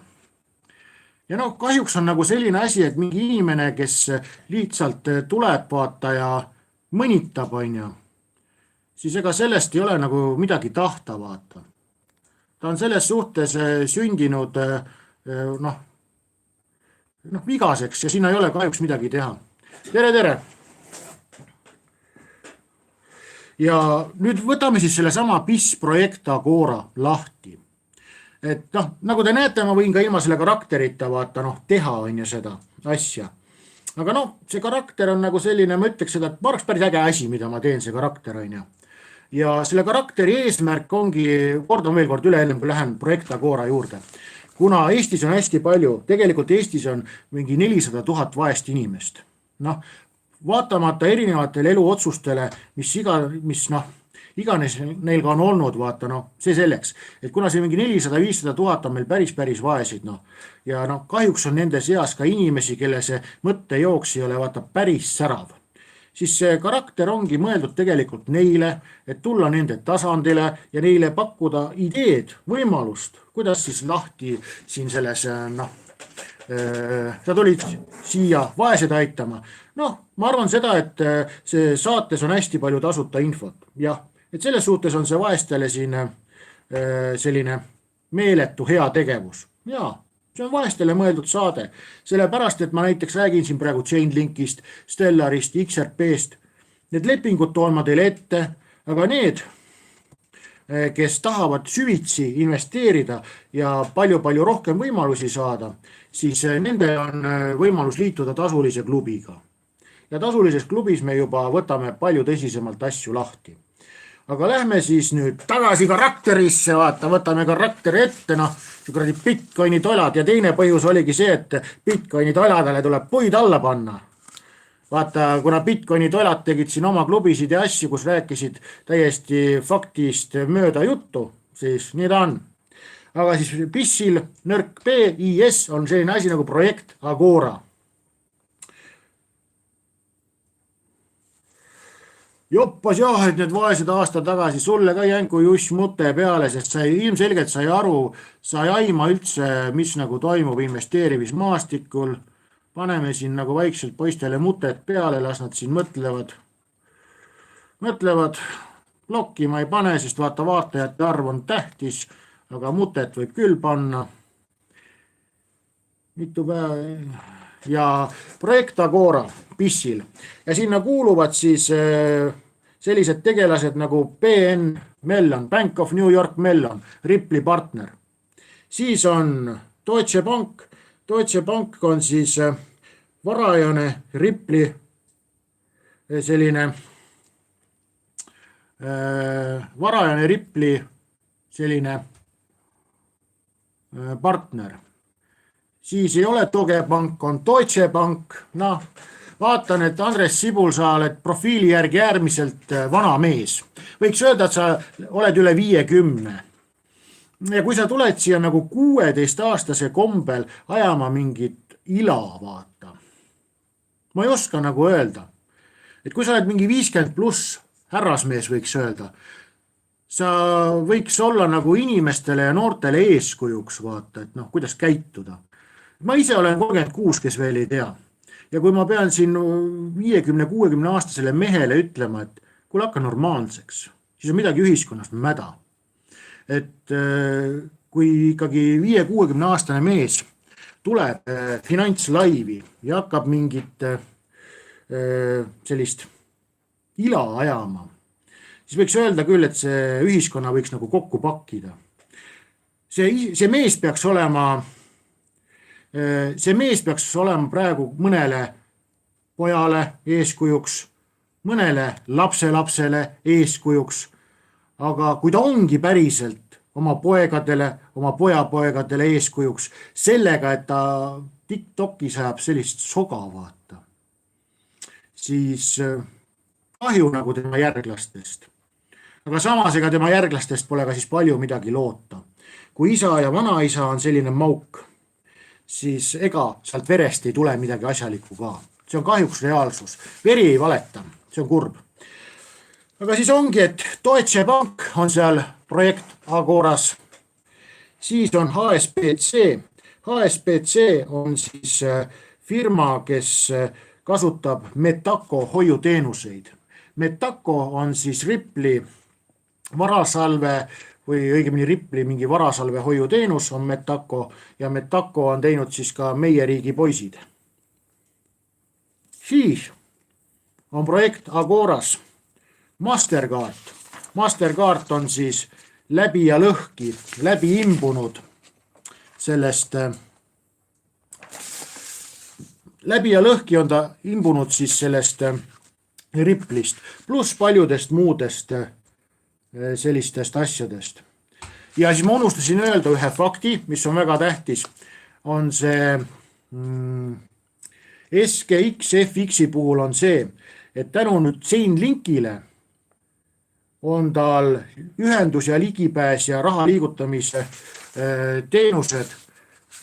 Ja kahjuks on nagu selline asi, et mingi inimene, kes lihtsalt tuleb, vaata, ja mõnitab, siis ega sellest ei ole nagu midagi tahta, vaata. Ta on selles suhtes sündinud vigaseks ja sinna ei ole kahjuks midagi teha. Tere! Ja nüüd võtame siis selle sama PIS projekt Agora lahti. Et nagu te näete, ma võin ka ilma selle karakterita vaata, teha seda asja. Aga see karakter on nagu selline, ma ütleks seda, et ma oleks päris äge asi, mida ma teen, see karakter. Ja selle karakteri eesmärk ongi, kordan veel kord üle, kui lähen projekt Agora juurde. Kuna Eestis on hästi palju, tegelikult Eestis on mingi 400 000 vaest inimest. Vaatamata erinevatele eluotsustele, mis iganes neil ka on olnud, vaata, see selleks, et kuna see mingi 400-500 000 on meil päris vaesid, ja kahjuks on nende seas ka inimesi, kelle see mõttejooks ei ole, vaata, päris särav, siis see karakter ongi mõeldud tegelikult neile, et tulla nende tasandile ja neile pakkuda ideed, võimalust, kuidas siis lahti siin selles sa tulid siia vaesed aitama. Noh, ma arvan seda, et see saates on hästi palju tasuta infot. Jah, et selles suhtes on see vaestele siin selline meeletu hea tegevus. Jaa, see on vaestele mõeldud saade. Sellepärast, et ma näiteks räägin siin praegu Chainlinkist, Stellarist, XRP-st. Need lepingud toon ma teile ette, aga need, kes tahavad süvitsi investeerida ja palju rohkem võimalusi saada, siis nende on võimalus liituda tasulise klubiga. Ja tasulises klubis me juba võtame palju tõsisemalt asju lahti. Aga lähme siis nüüd tagasi karakterisse, vaata, võtame karakteri ette, noh, Bitcoini tolad ja teine põhjus oligi see, et Bitcoini toladele tuleb puid alla panna. Vaata, kuna Bitcoini tolad tegid siin oma klubisid ja asju, kus rääkisid täiesti faktist mööda juttu, siis nii ta on. Aga siis PIS-il nõrk PIS on selline asi nagu projekt Agora. Joppas jah, et need vaesed aasta tagasi sulle ka jänku just mute peale, sest sa ilmselgelt sai aru, sa ei aima üldse, mis nagu toimub investeerimismaastikul. Paneme siin nagu vaikselt poistele mutet peale, las nad siin mõtlevad. Blokki ma ei pane, sest vaata vaatajate arv on tähtis, aga mutet võib küll panna. Mitu päeva. Ja projekt Agora PIS-il. Ja sinna kuuluvad siis sellised tegelased nagu BN Mellon, Bank of New York Mellon, Rippli partner. Siis on Deutsche Bank. Deutsche Bank on siis varajane Rippli selline partner. Siis ei ole Toge Bank, on Deutsche Bank. Noh, vaatan, et Andres Sibul, sa oled profiili järgi äärmiselt vana mees. Võiks öelda, et sa oled üle 50. Ja kui sa tuled siia nagu 16-aastase kombel ajama mingit ila, vaata. Ma ei oska nagu öelda. Et kui sa oled mingi 50 pluss härrasmees, võiks öelda, sa võiks olla nagu inimestele ja noortele eeskujuks, vaata, et noh, kuidas käituda. Ma ise olen 36, kes veel ei tea. Ja kui ma pean siin 50-60 aastasele mehele ütlema, et kui hakka normaalseks, siis on midagi ühiskonnas mäda. Et kui ikkagi 50-60 aastane mees tuleb finantslaivi ja hakkab mingit sellist ila ajama, siis võiks öelda küll, et see ühiskonna võiks nagu kokku pakkida. See mees peaks olema praegu mõnele pojale eeskujuks, mõnele lapselapsele eeskujuks, aga kui ta ongi päriselt oma poegadele, oma pojapoegadele eeskujuks sellega, et ta TikTokis ajab sellist soga, vaata, siis kahju nagu tema järglastest. Aga samas ega tema järglastest pole ka siis palju midagi loota. Kui isa ja vanaisa on selline mauk, siis ega sealt verest ei tule midagi asjalikku ka. See on kahjuks reaalsus. Veri ei valeta, see on kurb. Aga siis ongi, et Deutsche Bank on seal projekt Agoras. Siis on HSBC. HSBC on siis firma, kes kasutab Metaco hoiuteenuseid. Metaco on siis Rippli varasalve või õigemini Rippli mingi varasalve hoiuteenus on Metaco ja Metaco on teinud siis ka meie riigi poisid. Siis on projekt Agoras. Mastercard on siis läbi ja lõhki, läbi imbunud sellest, läbi ja lõhki on ta imbunud siis sellest Ripplist, pluss paljudest muudest sellistest asjadest. Ja siis ma unustasin öelda ühe fakti, mis on väga tähtis, on see SGX-FX-i puhul on see, et tänu nüüd Chainlinkile on tal ühendus ja ligipääs ja raha liigutamise teenused.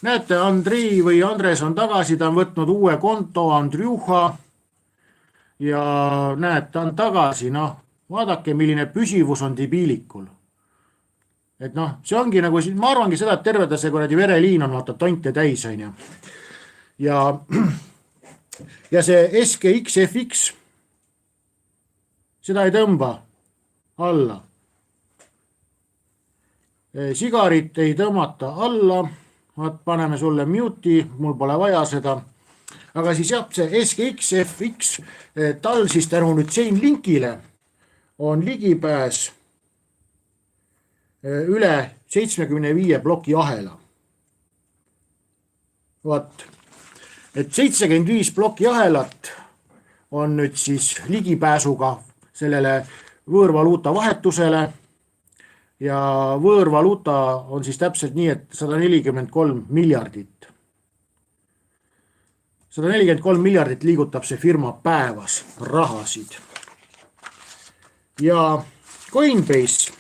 Näete, Andrei või Andres on tagasi, ta on võtnud uue konto, Andrjuha, ja näed, ta on tagasi, noh, vaadake, milline püsivus on debiilikul. Et noh, see ongi nagu, ma arvangi seda, et terve ta see kuradi vereliin on vaata tonte täis, on ju. ja see SGXFX, seda ei tõmba alla. Sigarit ei tõmmata alla, paneme sulle mute'i, mul pole vaja seda. Aga siis jah, see SGXFX, tal siis tänu nüüd Chainlinkile on ligipääs üle 75 ploki ahela. Vaat, et 75 ploki ahelat on nüüd siis ligipääsuga sellele võõrvaluuta vahetusele ja võõrvaluuta on siis täpselt nii, et 143 miljardit. 143 miljardit liigutab see firma päevas rahasid. Ja Coinbase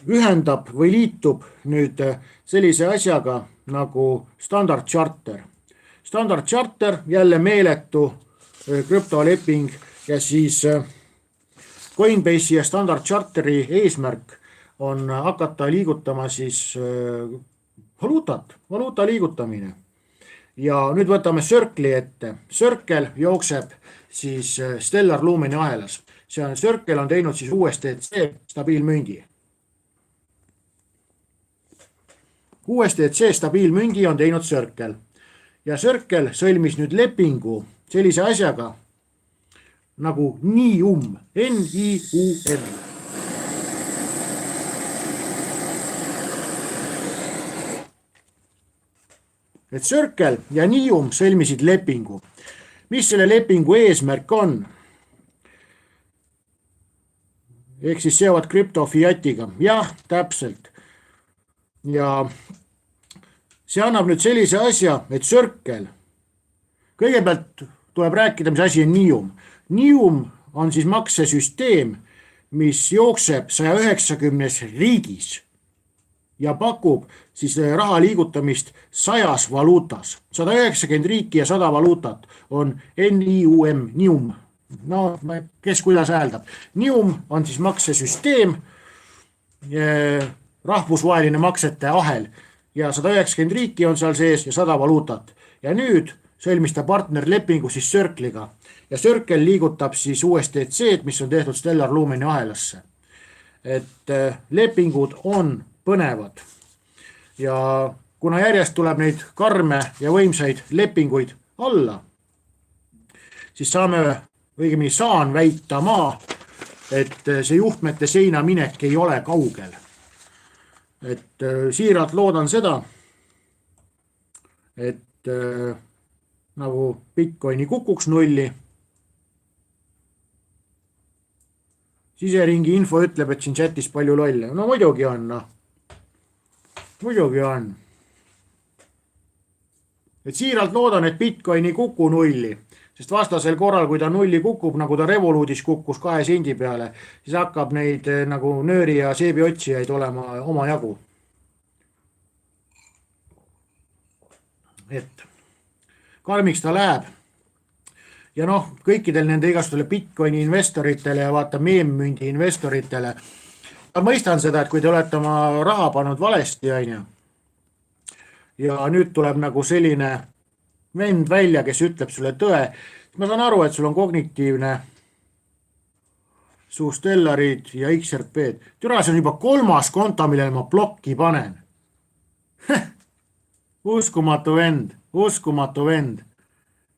ühendab või liitub nüüd sellise asjaga nagu Standard Charter. Standard Charter, jälle meeletu krüptoleping ja siis Coinbase'i ja Standard Charteri eesmärk on hakata liigutama siis valuuta liigutamine. Ja nüüd võtame Circle'i ette. Circle jookseb siis Stellar Lumeni ahelas. Circle on teinud siis USDC stabiilmündi. USDC stabiilmündi on teinud Circle. Ja Circle sõlmis nüüd lepingu sellise asjaga nagu NIUM, N-I-U-M. Et Circle ja NIUM sõlmisid lepingu. Mis selle lepingu eesmärk on? Ehk siis seovad krüpto fiatiga. Jah, täpselt. Ja see annab nüüd sellise asja, et Circle, kõigepealt tuleb rääkida, mis asi on NIUM. NIUM on siis maksesüsteem, mis jookseb 190 riigis ja pakub siis raha liigutamist 100 valuutas. 190 riiki ja 100 valuutat on NIUM, NIUM. No, kes kuidas hääldab. NIUM on siis maksesüsteem, rahvusvaheline maksete ahel ja 190 riiki on seal sees ja 100 valuutat. Ja nüüd sõlmis ta partnerlepingu siis Circle'iga. Ja Circle liigutab siis USDC-d, mis on tehtud Stellar Lumeni ahelasse. Et lepingud on põnevad. Ja kuna järjest tuleb neid karme ja võimsaid lepinguid alla, siis õigemini saan väita et see juhtmete seina minek ei ole kaugel. Et siiralt loodan seda, et nagu Bitcoini kukuks nulli. Siseringi info ütleb, et siin chatis palju lolle. No muidugi on, Muidugi on. Et siiralt loodan, et Bitcoini kuku nulli, sest vastasel korral, kui ta nulli kukub, nagu ta Revoluudis kukkus 2 sendi peale, siis hakkab neid nagu nööri ja seebi otsijaid olema oma jagu. Et karmiks ta läheb. Ja noh, kõikidel nende igastele Bitcoini investoritele ja vaata meemmündi investoritele. Ma mõistan seda, et kui te olete oma raha pannud valesti, ja nüüd tuleb nagu selline vend välja, kes ütleb sulle tõe. Ma saan aru, et sul on kognitiivne su Stellarid ja XRP-d. Türa, see on juba 3. konto, millele ma blokki panen. Uskumatu vend.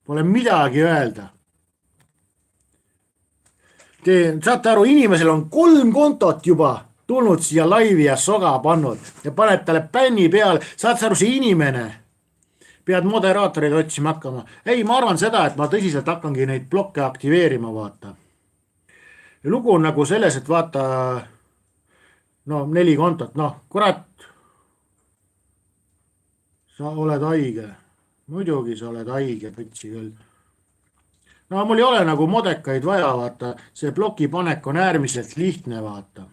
Pole midagi öelda. Te saate aru, inimesel on 3 kontot juba tulnud siia laivi ja soga pannud ja paned talle bänni peal. Saad aru, see inimene pead moderaatorid otsima hakkama. Ei, ma arvan seda, et ma tõsiselt hakkangi neid blokke aktiveerima, vaata. Ja lugu on nagu selles, et vaata, 4 kontot, kurat, sa oled haige. Muidugi sa oled haige, põtsi küll. Mul ei ole nagu modekaid vaja, vaata. See bloki panek on äärmiselt lihtne, vaata.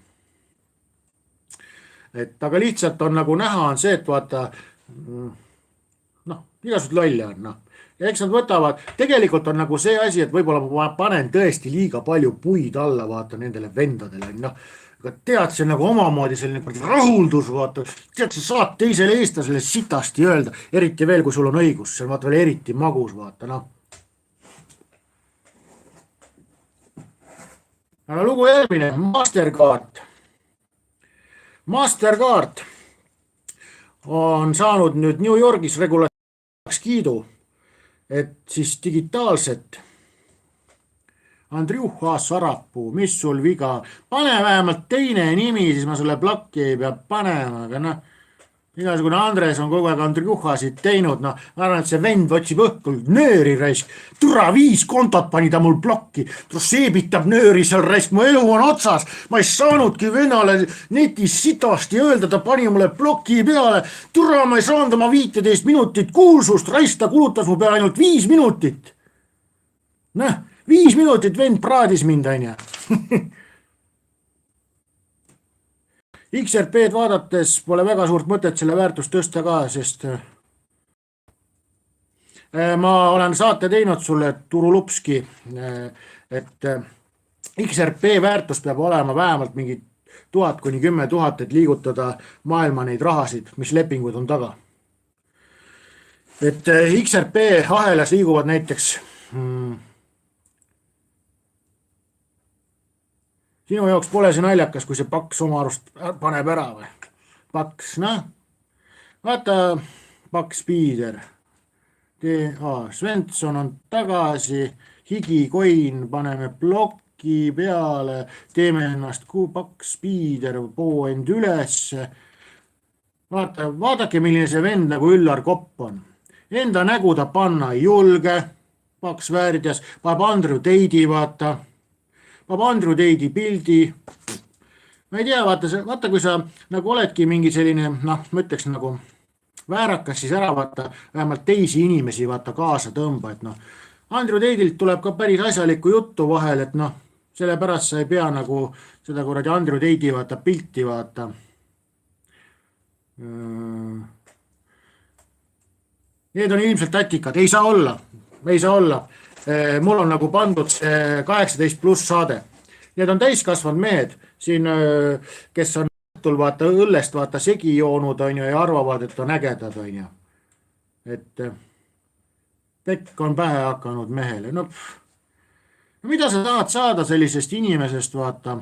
Aga lihtsalt on nagu näha on see, et vaata, igasugused lolle on. Ja eks nad võtavad, tegelikult on nagu see asi, et võib-olla ma panen tõesti liiga palju puid alla, vaata, nendele vendadele. tead, see nagu omamoodi selline rahuldus, vaata, tead, sa saad teisele eestlasele sitasti öelda, eriti veel, kui sul on õigus, see on vaata veel eriti magus, vaata, noh. aga lugu järgmine, Mastercard. Mastercard on saanud nüüd New Yorgis regulatsiooniks kiidu, et siis digitaalset Andrjuha Sarapuu, mis sul viga, pane vähemalt teine nimi, siis ma sulle plakki ei pea panema, aga noh, igasugune Andres on kogu aeg Andrjuhasid teinud, noh, ma arvan, et see vend otsib õhkul nööri raisk, türa 5 kontot pani ta mul plokki, seebitab nööri seal raisk, mu elu on otsas, ma ei saanudki vennale netis sitasti öelda, ta pani mulle ploki peale, türa ma ei saanud oma 15 minutit kuulsust, raisk ta kulutas mu peale ainult 5 minutit. Noh, 5 minutit vend praadis mind, on ju. XRP-d vaadates pole väga suurt mõtet selle väärtust tõsta ka, sest ma olen saate teinud sulle turulupski, et XRP väärtus peab olema vähemalt mingi 1000 kuni 10 000, et liigutada maailma neid rahasid, mis lepingud on taga. Et XRP ahelas liiguvad näiteks sinu jaoks pole see naljakas, kui see Paks oma arust paneb ära või? Paks, noh, vaata, Paks Piider, Svensson on tagasi, Higikoin, paneme plokki peale, teeme ennast Paks Piider, poo end üles. Vaadake, milline see vend nagu Üllar Kopp on. Enda nägu ta panna ei julge, Paks väärdias, paneb Andrew Teidi, vaata. Andrew Teidi pildi, ma ei tea, vaata kui sa nagu oledki mingi selline, noh, ma ütleks nagu väärakas, siis ära vaata, vähemalt teisi inimesi vaata kaasa tõmba, et noh, Andrew Teidilt tuleb ka päris asjalikku juttu vahel, et noh, sellepärast sa ei pea nagu seda kuradi Andrew Teidi vaata pilti vaata. Need on ilmselt tatikad, ei saa olla. Mul on nagu pandud see 18+ saade. Need on täiskasvanud mehed siin, kes on õhtul vaata õllest vaata segi joonud, on ju, ja arvavad, et on ägedad, on ju. Et pekk on pähe hakanud mehele. No, mida sa tahad saada sellisest inimesest, vaata,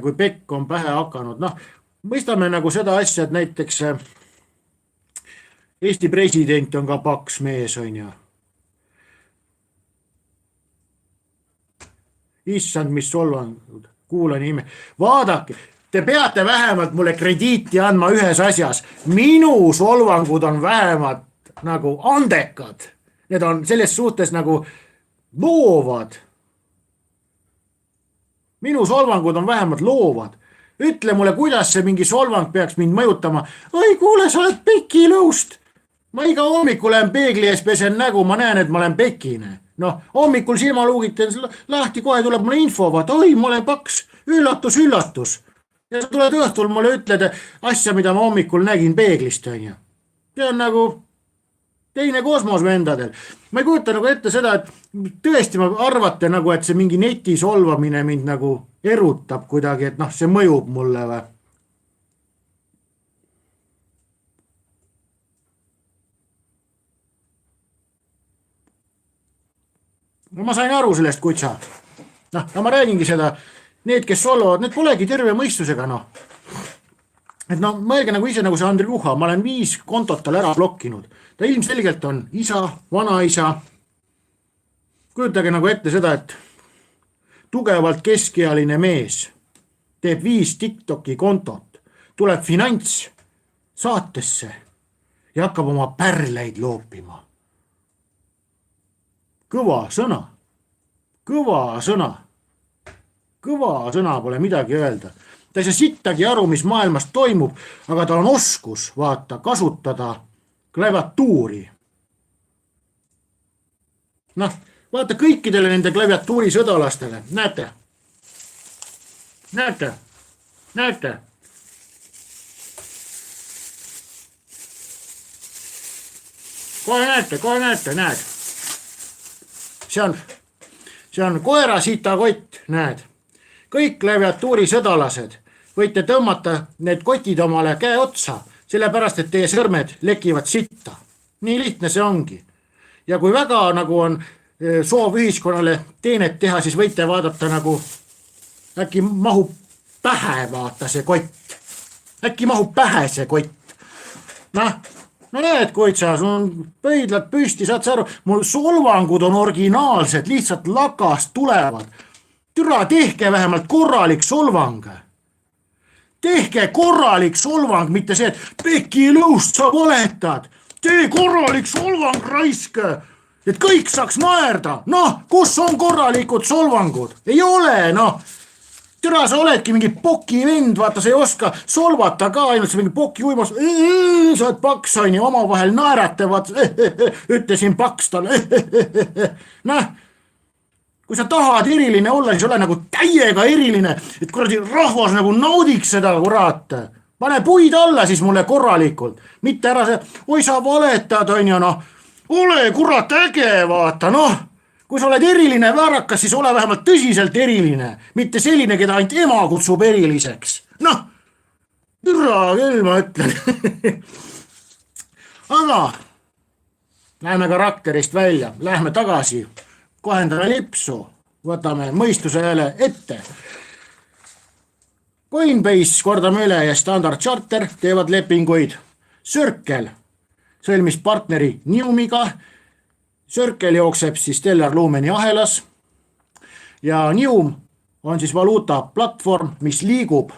kui pekk on pähe hakanud? Noh, mõistame nagu seda asja, et näiteks Eesti president on ka paks mees, on ju. Issand, mis solvangud, kuula nime. Vaadake, te peate vähemalt mulle krediiti andma ühes asjas. Minu solvangud on vähemalt nagu andekad. Need on selles suhtes nagu loovad. Minu solvangud on vähemalt loovad. Ütle mulle, kuidas see mingi solvang peaks mind mõjutama. Oi, kuule, sa oled pekilõust. Ma iga hommikul lähen peegli ees, pesen nägu, ma näen, et ma olen pekine. Noh, hommikul silmaluugiten lahti, kohe tuleb mulle info, vaata, oi, ma olen paks, üllatus. Ja sa tuled õhtul mulle ütled asja, mida ma hommikul nägin peeglist, on ju. See on nagu teine kosmos vendadel. Ma ei kujuta nagu ette seda, et tõesti ma arvate nagu, et see mingi neti solvamine mind nagu erutab kuidagi, et noh, see mõjub mulle või. No ma sain aru sellest kutsa. Noh, ma räägingi seda, need, kes solvavad, need polegi terve mõistusega, noh. Et noh, mõelge nagu ise nagu see Andrjuha, ma olen 5 kontot tal ära blokkinud. Ta ilmselgelt on isa, vanaisa. Kujutage nagu ette seda, et tugevalt keskealine mees teeb 5 TikToki kontot, tuleb finants saatesse ja hakkab oma pärleid loopima. Kõva sõna, pole midagi öelda. Ta ei saa sittagi aru, mis maailmas toimub, aga tal on oskus, vaata, kasutada klaviatuuri. Noh, vaata kõikidele nende klaviatuuri sõdalastele, näete. Kohe näete, näed. See on koera sitakott, näed. kõik klaviatuurisõdalased võite tõmmata need kotid omale käe otsa, sellepärast, et teie sõrmed lekivad sitta. Nii lihtne see ongi. Ja kui väga nagu on soov ühiskonnale teenet teha, siis võite vaadata nagu äkki mahub pähe vaata see kott. Äkki mahub pähe see kott. No näed, Koitsa, sul on pöidlad püsti, saad sa aru, mul solvangud on originaalsed, lihtsalt lakast tulevad. Türa, tehke vähemalt korralik solvang. Tehke korralik solvang, mitte see, et peki lõust sa valetad. Tee korralik solvang, raisk, et kõik saaks naerda. Noh, kus on korralikud solvangud? Ei ole, noh. Türa, sa oledki mingi poki vend, vaata, sa ei oska solvata ka, ainult sa mingi poki uimas, sa oled paks, on ju, oma vahel naerate, vaata, ütlesin paks talle. Noh, kui sa tahad eriline olla, siis ole nagu täiega eriline, et kuradi rahvas nagu naudiks seda, kurat. Pane puid alla siis mulle korralikult, mitte ära see, oi sa valetad, on ju, noh, ole kurat äge, vaata, noh. Kui sa oled eriline väärakas, siis ole vähemalt tõsiselt eriline, mitte selline, keda ainult ema kutsub eriliseks. Noh, türa küll, ma ütlen. Aga läheme karakterist välja, lähme tagasi, kohendame lipsu, võtame mõistuse jälle ette. Coinbase, kordame üle, ja Standard Charter teevad lepinguid. Circle sõlmis partneri Niumiga. Circle jookseb siis Stellar Lumeni ahelas ja Nium on siis valuuta platvorm, mis liigub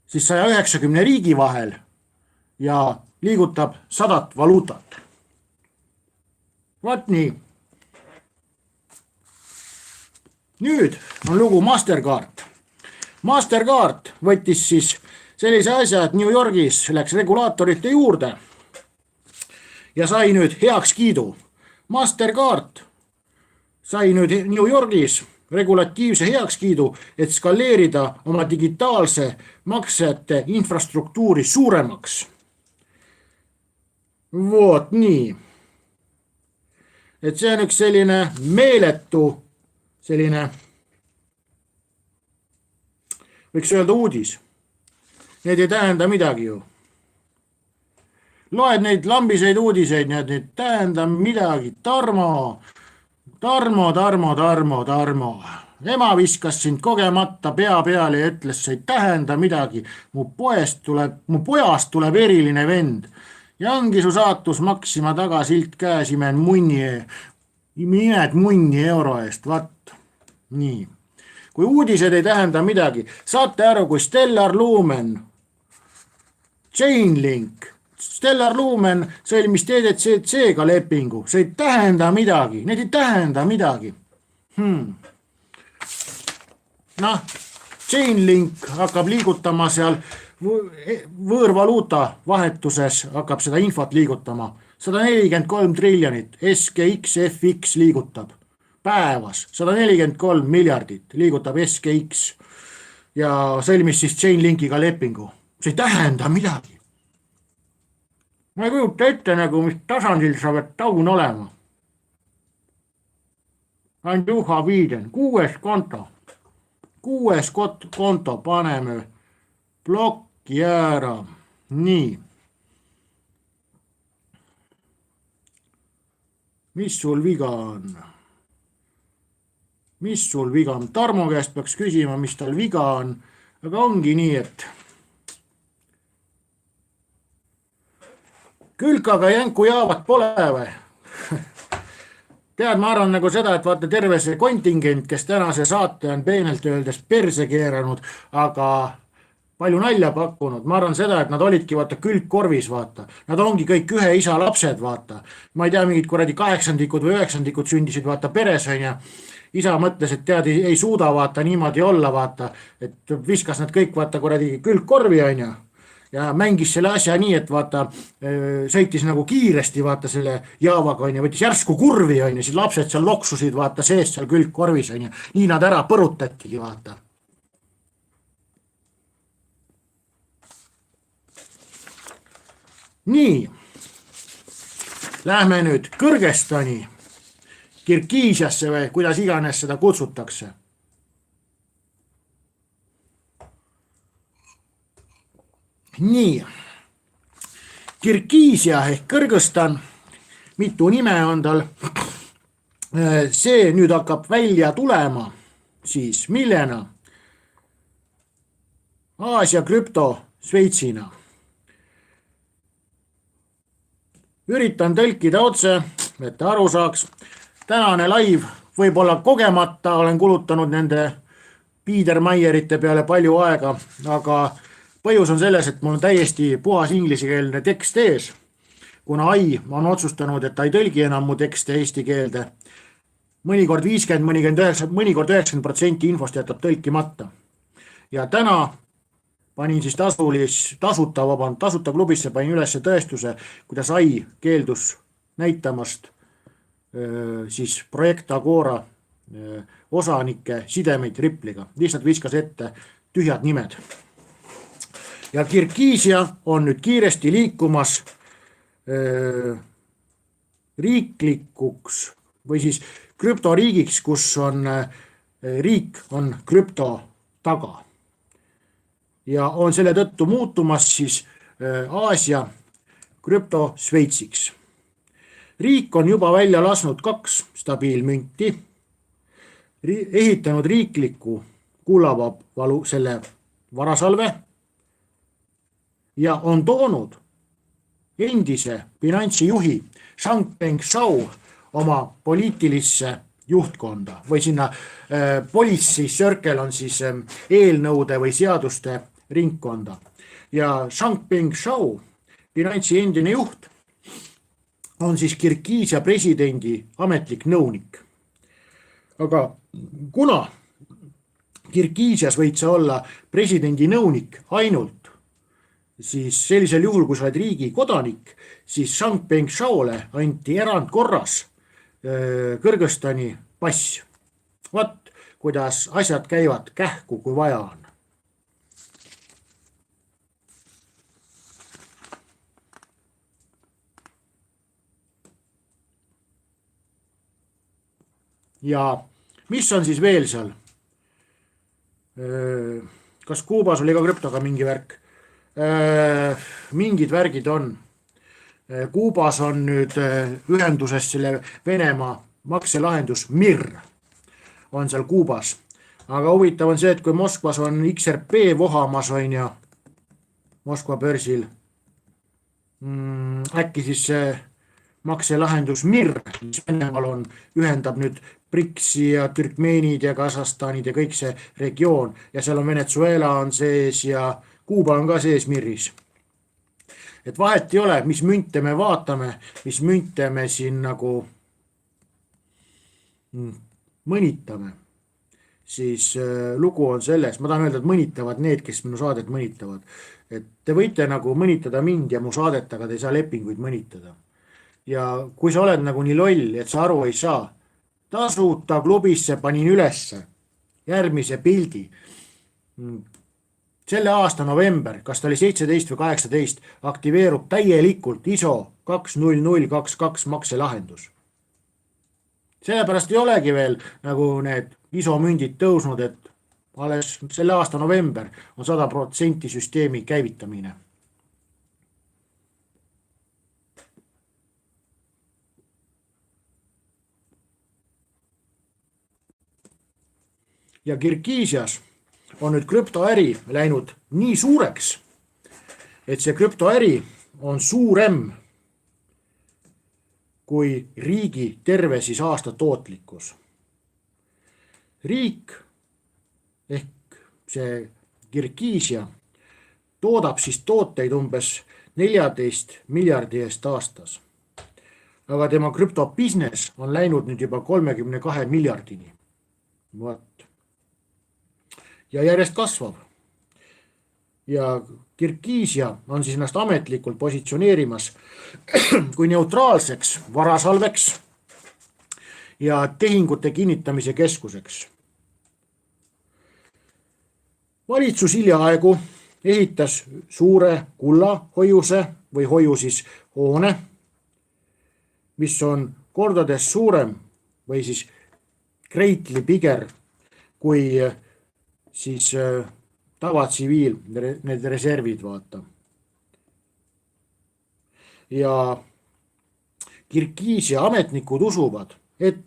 siis 190 riigi vahel ja liigutab 100 valuutat. Vaat nii. Nüüd on lugu Mastercard. Mastercard võttis siis sellise asja, et New Yorgis läks regulaatorite juurde ja sai nüüd heaks kiidu. Mastercard sai nüüd New Yorgis regulatiivse heakskiidu, et skaleerida oma digitaalse maksete infrastruktuuri suuremaks. Voot nii. Et see on üks selline meeletu, selline, võiks öelda uudis. Need ei tähenda midagi ju. Loed neid lambiseid uudiseid, need ei tähenda midagi. Tarmo. Ema viskas sind kogemata pea peale ja ütles, see ei tähenda midagi. Mu pojast tuleb eriline vend. Ja ongi su saatus maksima taga silt käes, imed munni euro eest. Vat, nii. Kui uudised ei tähenda midagi, saate aru, kui Stellar Lumen, Chainlink, Stellar Lumen sõlmis TDCC-ga lepingu. See ei tähenda midagi. Need ei tähenda midagi. Noh, Chainlink hakkab liigutama seal võõrvaluuta vahetuses, hakkab seda infot liigutama. 143 triljonit SGX FX liigutab päevas. 143 miljardit liigutab SGX ja sõlmis siis Chainlinkiga lepingu. See ei tähenda midagi. Ma ei kujuta ette nagu, mis tasandil sa pead taun olema. Anduha Viiden, 6. konto. 6. konto paneme plokki ära. Nii. Mis sul viga on? Mis sul viga on? Tarmo käest peaks küsima, mis tal viga on. Aga ongi nii, et külkaga jänku jaavat pole või? Tead, ma arvan nagu seda, et vaata terve see kontingent, kes tänase saate on peenelt öeldes perse keeranud, aga palju nalja pakkunud. Ma arvan seda, et nad olidki vaata külgkorvis, vaata. Nad ongi kõik ühe isa lapsed, vaata. Ma ei tea, mingid kuradi 8-ndikud või 9-ndikud sündisid, vaata, peres on ja isa mõtles, et tead, ei suuda vaata niimoodi olla, vaata, et viskas nad kõik vaata kuradi külgkorvi on ja mängis selle asja nii, et vaata, sõitis nagu kiiresti vaata selle jaavaga on ja võttis järsku kurvi on ja siis lapsed seal loksusid vaata sees seal külgkorvis on ja nii nad ära põrutatigi vaata. Nii, lähme nüüd Kõrgõzstani, Kirgiisiasse või kuidas iganes seda kutsutakse. nii, Kirgiisia ehk Kõrgõzstan, mitu nime on tal, see nüüd hakkab välja tulema siis millena? Aasia krüpto Šveitsina. Üritan tõlkida otse, et ta aru saaks. Tänane live võib-olla kogemata olen kulutanud nende Biedermeierite peale palju aega, aga põhjus on selles, et mul on täiesti puhas ingliskeelne tekst ees, kuna AI on otsustanud, et ta ei tõlgi enam mu tekste eesti keelde. Mõnikord 50, mõnikord 90% infost jätab tõlkimata. Ja täna panin siis tasuta klubisse panin üles tõestuse, kuidas AI keeldus näitamast siis projekt Agora osanike sidemeid Ripple'iga. Lihtsalt viskas ette tühjad nimed. Ja Kirgiisia on nüüd kiiresti liikumas riiklikuks või siis krüptoriigiks, kus on riik on krüpto taga. Ja on selle tõttu muutumas siis Aasia krüpto Šveitsiks. Riik on juba välja lasnud 2 stabiilmünti, ehitanud riikliku kullavalu selle varasalve ja on toonud endise finantsijuhi Changpeng Zhao oma poliitilisse juhtkonda või sinna policy circle on siis eelnõude või seaduste ringkonda. Ja Changpeng Zhao, finantsi endine juht, on siis Kirgiisia presidendi ametlik nõunik. Aga kuna Kirgiisias võid sa olla presidendi nõunik ainult, siis sellisel juhul, kui sa oled riigi kodanik, siis Changpeng Zhaole anti erandkorras Kõrgõzstani pass. Vaat, kuidas asjad käivad kähku, kui vaja on. Ja mis on siis veel seal? Kas Kuubas oli ka krüptoga mingi värk? Mingid värgid on. Kuubas on nüüd ühenduses selle Venemaa makselahendus MIR on seal Kuubas. Aga huvitav on see, et kui Moskvas on XRP vohamas on ja Moskva börsil, äkki siis see makselahendus MIR, mis Venemaal on, ühendab nüüd BRICS-i ja Türkmeenid ja Kasahstanid ja kõik see regioon ja seal on Venezuela on sees ja Kuuba on ka sees MIR-is. Et vahet ei ole, mis münte me vaatame, mis münte me siin nagu mõnitame, siis lugu on selles, ma tahan öelda, et mõnitavad need, kes minu saadet mõnitavad. Et te võite nagu mõnitada mind ja mu saadet, aga te ei saa lepinguid mõnitada. Ja kui sa oled nagu nii loll, et sa aru ei saa, tasuta klubisse panin ülesse järgmise pildi. Selle aasta november, kas ta oli 17 või 18, aktiveerub täielikult ISO 20022 makselahendus. Sellepärast ei olegi veel nagu need ISO mündid tõusnud, et alles selle aasta november on 100% süsteemi käivitamine. Ja Kirgiisias on nüüd krüptoäri läinud nii suureks, et see krüptoäri on suurem kui riigi terve siis aasta tootlikkus. Riik ehk see Kirgiisia toodab siis tooteid umbes 14 miljardi eest aastas. Aga tema krüptobusiness on läinud nüüd juba 32 miljardini. Vaat. Ja järjest kasvab. Ja Kirgiisia on siis ennast ametlikult positsioneerimas kui neutraalseks varasalveks ja tehingute kinnitamise keskuseks. Valitsus hiljaaegu ehitas suure kullahoiuse või hoiu siis hoone, mis on kordades suurem või siis greatly bigger kui siis tavatsiviil, need reservid vaata. ja Kirgiisia ametnikud usuvad, et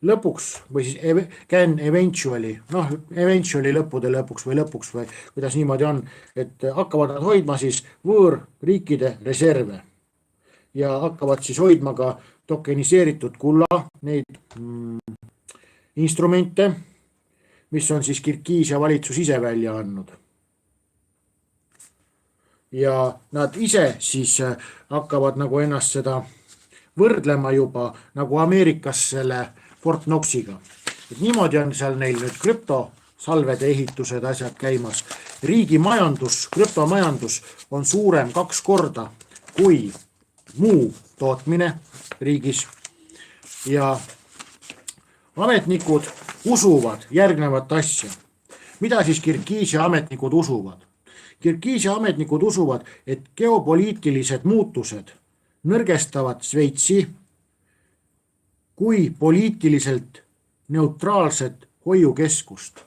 lõpuks või siis eventually lõppude lõpuks või kuidas niimoodi on, et hakkavad nad hoidma siis võõrriikide reserve ja hakkavad siis hoidma ka tokeniseeritud kulla neid instrumente, mis on siis Kirgiisia valitsus ise välja andnud. Ja nad ise siis hakkavad nagu ennast seda võrdlema juba nagu Ameerikas selle Fort Knoxiga. Et niimoodi on seal neil nüüd krüptosalvede ehitused asjad käimas. Riigi majandus, krüptomajandus on suurem 2 korda kui muu tootmine riigis. Ja ametnikud usuvad järgnevat asja. Mida siis Kirgiisia ametnikud usuvad? Kirgiisia ametnikud usuvad, et geopoliitilised muutused nõrgestavad Šveitsi kui poliitiliselt neutraalset hoiukeskust.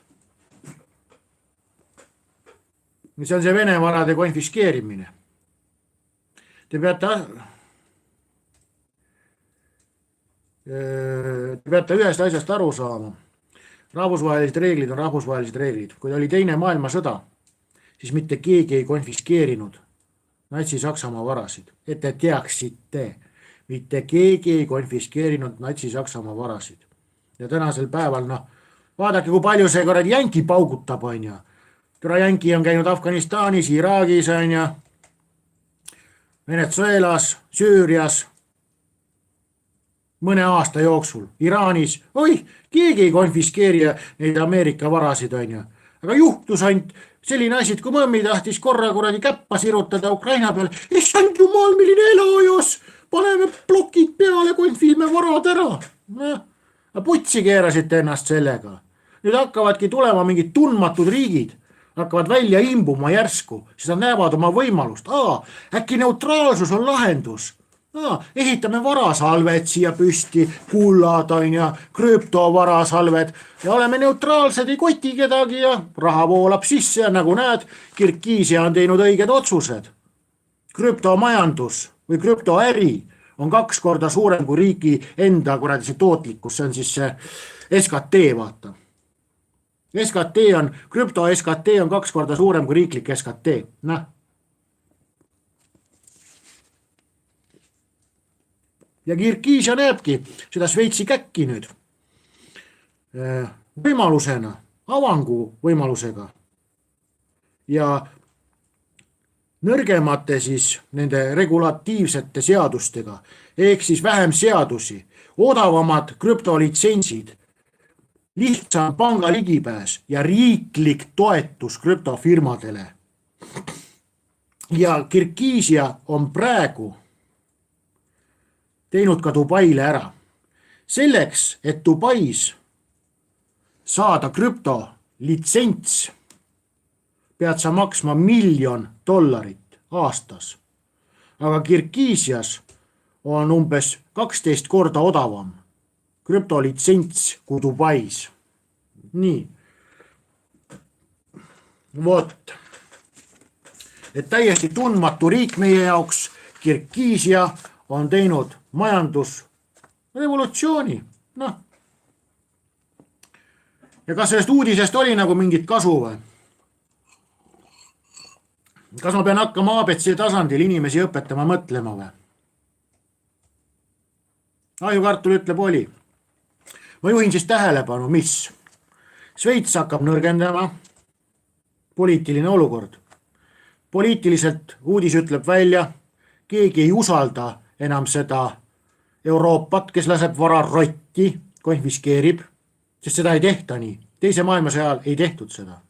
See on see Vene varade konfiskeerimine. Te peate ühest asjast aru saama. Rahvusvahelised reeglid on rahvusvahelised reeglid. Kui oli teine maailmasõda, siis mitte keegi ei konfiskeerinud Natsi-Saksamaa varasid. Et te teaksite, mitte keegi ei konfiskeerinud Natsi-Saksamaa varasid. Ja tänasel päeval, vaadake, kui palju see korrad jänki paugutab, on ja. Türa jänki on käinud Afganistanis, Iraagis, on ja, Venezuelas, Süürias, mõne aasta jooksul, Iraanis. Keegi ei konfiskeeri neid Ameerika varasid, on ja. Aga juhtus ainult selline asi, et kui mõmmi tahtis korra kuradi käppa sirutada Ukraina peale, issand jumal, milline elajas, paneme plokid peale, konfime varad ära. Putsi keerasite ennast sellega. Nüüd hakkavadki tulema mingid tundmatud riigid, hakkavad välja imbuma järsku, siis nad näevad oma võimalust. Äkki neutraalsus on lahendus. Ehitame varasalved siia püsti, kullad on ja krüptovarasalved ja oleme neutraalsed, ei koti kedagi ja raha voolab sisse ja nagu näed, Kirgiisia on teinud õiged otsused. Krüptomajandus või krüptoäri on 2 korda suurem kui riigi enda kuradi see tootlikkus, see on siis see SKT, vaata. Krüpto SKT on 2 korda suurem kui riiklik SKT, Ja Kirgiisia näebki seda Šveitsi käkki nüüd võimalusena, avangu võimalusega ja nõrgemate siis nende regulatiivsete seadustega, ehk siis vähem seadusi, odavamad krüptolitsentsid, lihtsam panga ligipääs ja riiklik toetus krüptofirmadele. Ja Kirgiisia on praegu teinud ka Dubaile ära. Selleks, et Dubais saada krüptolitsents, pead sa maksma $1 miljon aastas. Aga Kirgiisias on umbes 12 korda odavam krüptolitsents kui Dubais. Nii. Vot. Et täiesti tundmatu riik meie jaoks, Kirgiisia on teinud majandusrevolutsiooni. Ja kas sellest uudisest oli nagu mingit kasu või? Kas ma pean hakkama ABC tasandil inimesi õpetama mõtlema või? Ajukartul ütleb oli. Ma juhin siis tähelepanu, mis? Šveits hakkab nõrgendama. Poliitiline olukord. Poliitiliselt uudis ütleb välja, keegi ei usalda enam seda Euroopat, kes laseb vara rotti, konfiskeerib, sest seda ei tehta nii. Teise maailmasõja ajal ei tehtud seda.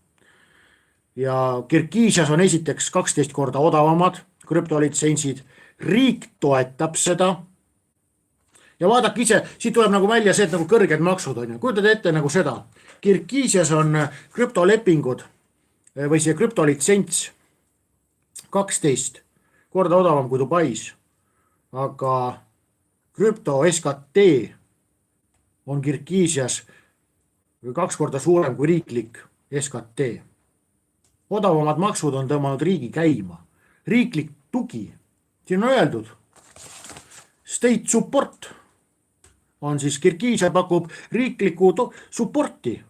Ja Kirgiisias on esiteks 12 korda odavamad krüptolitsentsid, riik toetab seda. Ja vaadake ise, siit tuleb nagu välja see, et nagu kõrged maksud on. Kujutad ette nagu seda. Kirgiisias on krüptolepingud või see krüptolitsents 12 korda odavam kui Dubais. Aga krüpto SKT on Kirgiisias 2 korda suurem kui riiklik SKT. Odavamad maksud on tõmmanud riigi käima. Riiklik tugi. Siin on öeldud, state support on siis Kirgiisia pakub riiklikku supporti.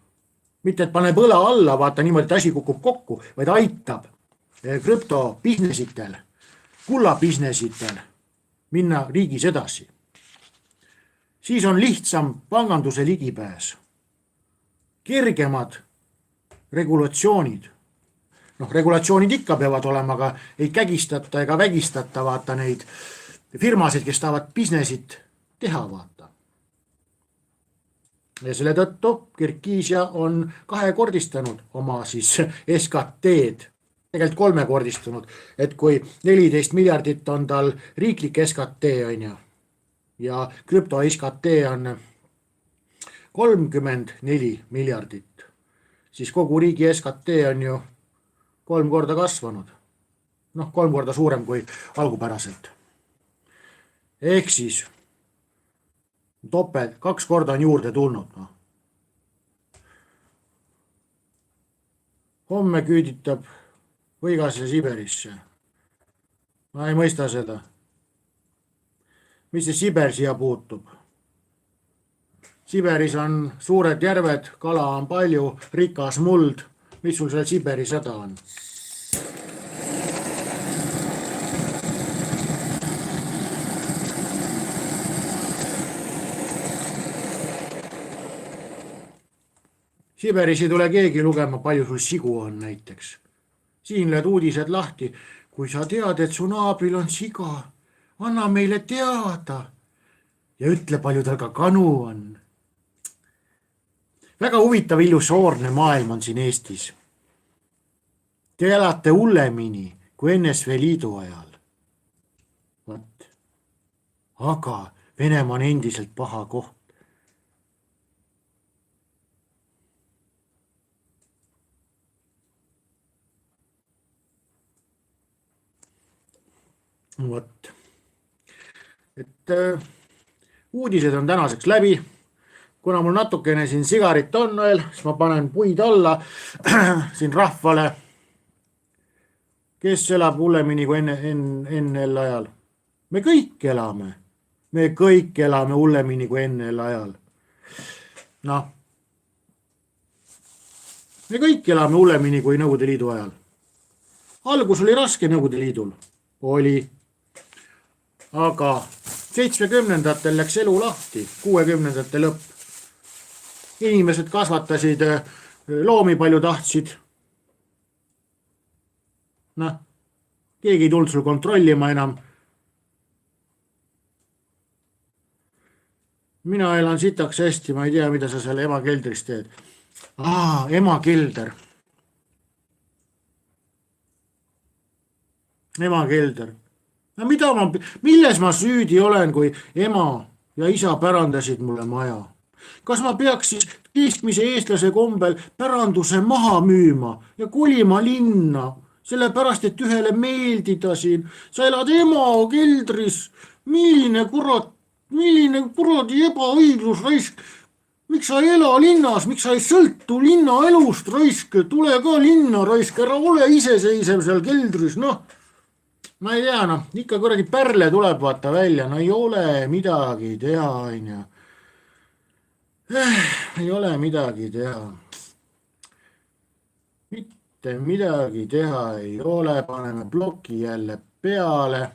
Mitte, et paneb õla alla, vaata niimoodi, et asi kukub kokku, vaid aitab krüptobusinessitel, kullabusinessitel minna riigis edasi. Siis on lihtsam panganduse ligipääs. Kergemad regulatsioonid. Regulatsioonid ikka peavad olema, aga ei kägistata ega vägistata vaata neid firmasid, kes tahavad businessit teha vaata. Ja selle tõttu Kirgiisia on kahekordistanud oma siis SKT-d, tegelikult kolmekordistunud, et kui 14 miljardit on tal riiklik SKT on ju, ja krüpto SKT on 34 miljardit, siis kogu riigi SKT on ju 3 korda kasvanud. 3 korda suurem kui algupäraselt. Ehk siis topelt, 2 korda on juurde tulnud. Homme küüditab võigase Siberisse. Ma ei mõista seda. Mis see Siber siia puutub? Siberis on suured järved, kala on palju, rikas muld. Mis sul seal Siberis häda on? Siberis ei tule keegi lugema, palju sul sigu on näiteks. Siin lööd uudised lahti. Kui sa tead, et su naabril on siga, anna meile teada ja ütle, palju tal ka kanu on. Väga huvitav illusoorne maailm on siin Eestis. Te elate hullemini kui NSV Liidu ajal. Võt. Aga Venemaa on endiselt paha koht. Võt. Et uudised on tänaseks läbi. Kuna mul natukene siin sigarit on veel, siis ma panen puid alla siin rahvale, kes elab hullemini kui NL ajal. Me kõik elame hullemini kui NL ajal. Me kõik elame hullemini kui Nõukogude Liidu ajal. Algus oli raske Nõukogude Liidul. Oli. Aga 70-ndatel läks elu lahti, 60-ndate lõpp. Inimesed kasvatasid, loomi palju tahtsid. Keegi ei tulnud sul kontrollima enam. Mina elan sitaks hästi, ma ei tea, mida sa seal ema keldris teed. Ema kelder. Ema kelder. Milles ma süüdi olen, kui ema ja isa pärandasid mulle maja? Kas ma peaks siis keskmise eestlase kombel päranduse maha müüma ja kolima linna, sellepärast, et ühele meeldida siin? Sa elad ema keldris. Milline kuradi ebaõiglus, raisk. Miks sa ei ela linnas, miks sa ei sõltu linna elust, raisk? Tule ka linna, raisk, ära ole iseseisev seal keldris, Ma ei tea, ikka kuradi pärle tuleb vaata välja, ei ole midagi teha, onju. Ei ole midagi teha. Mitte midagi teha ei ole, paneme ploki jälle peale.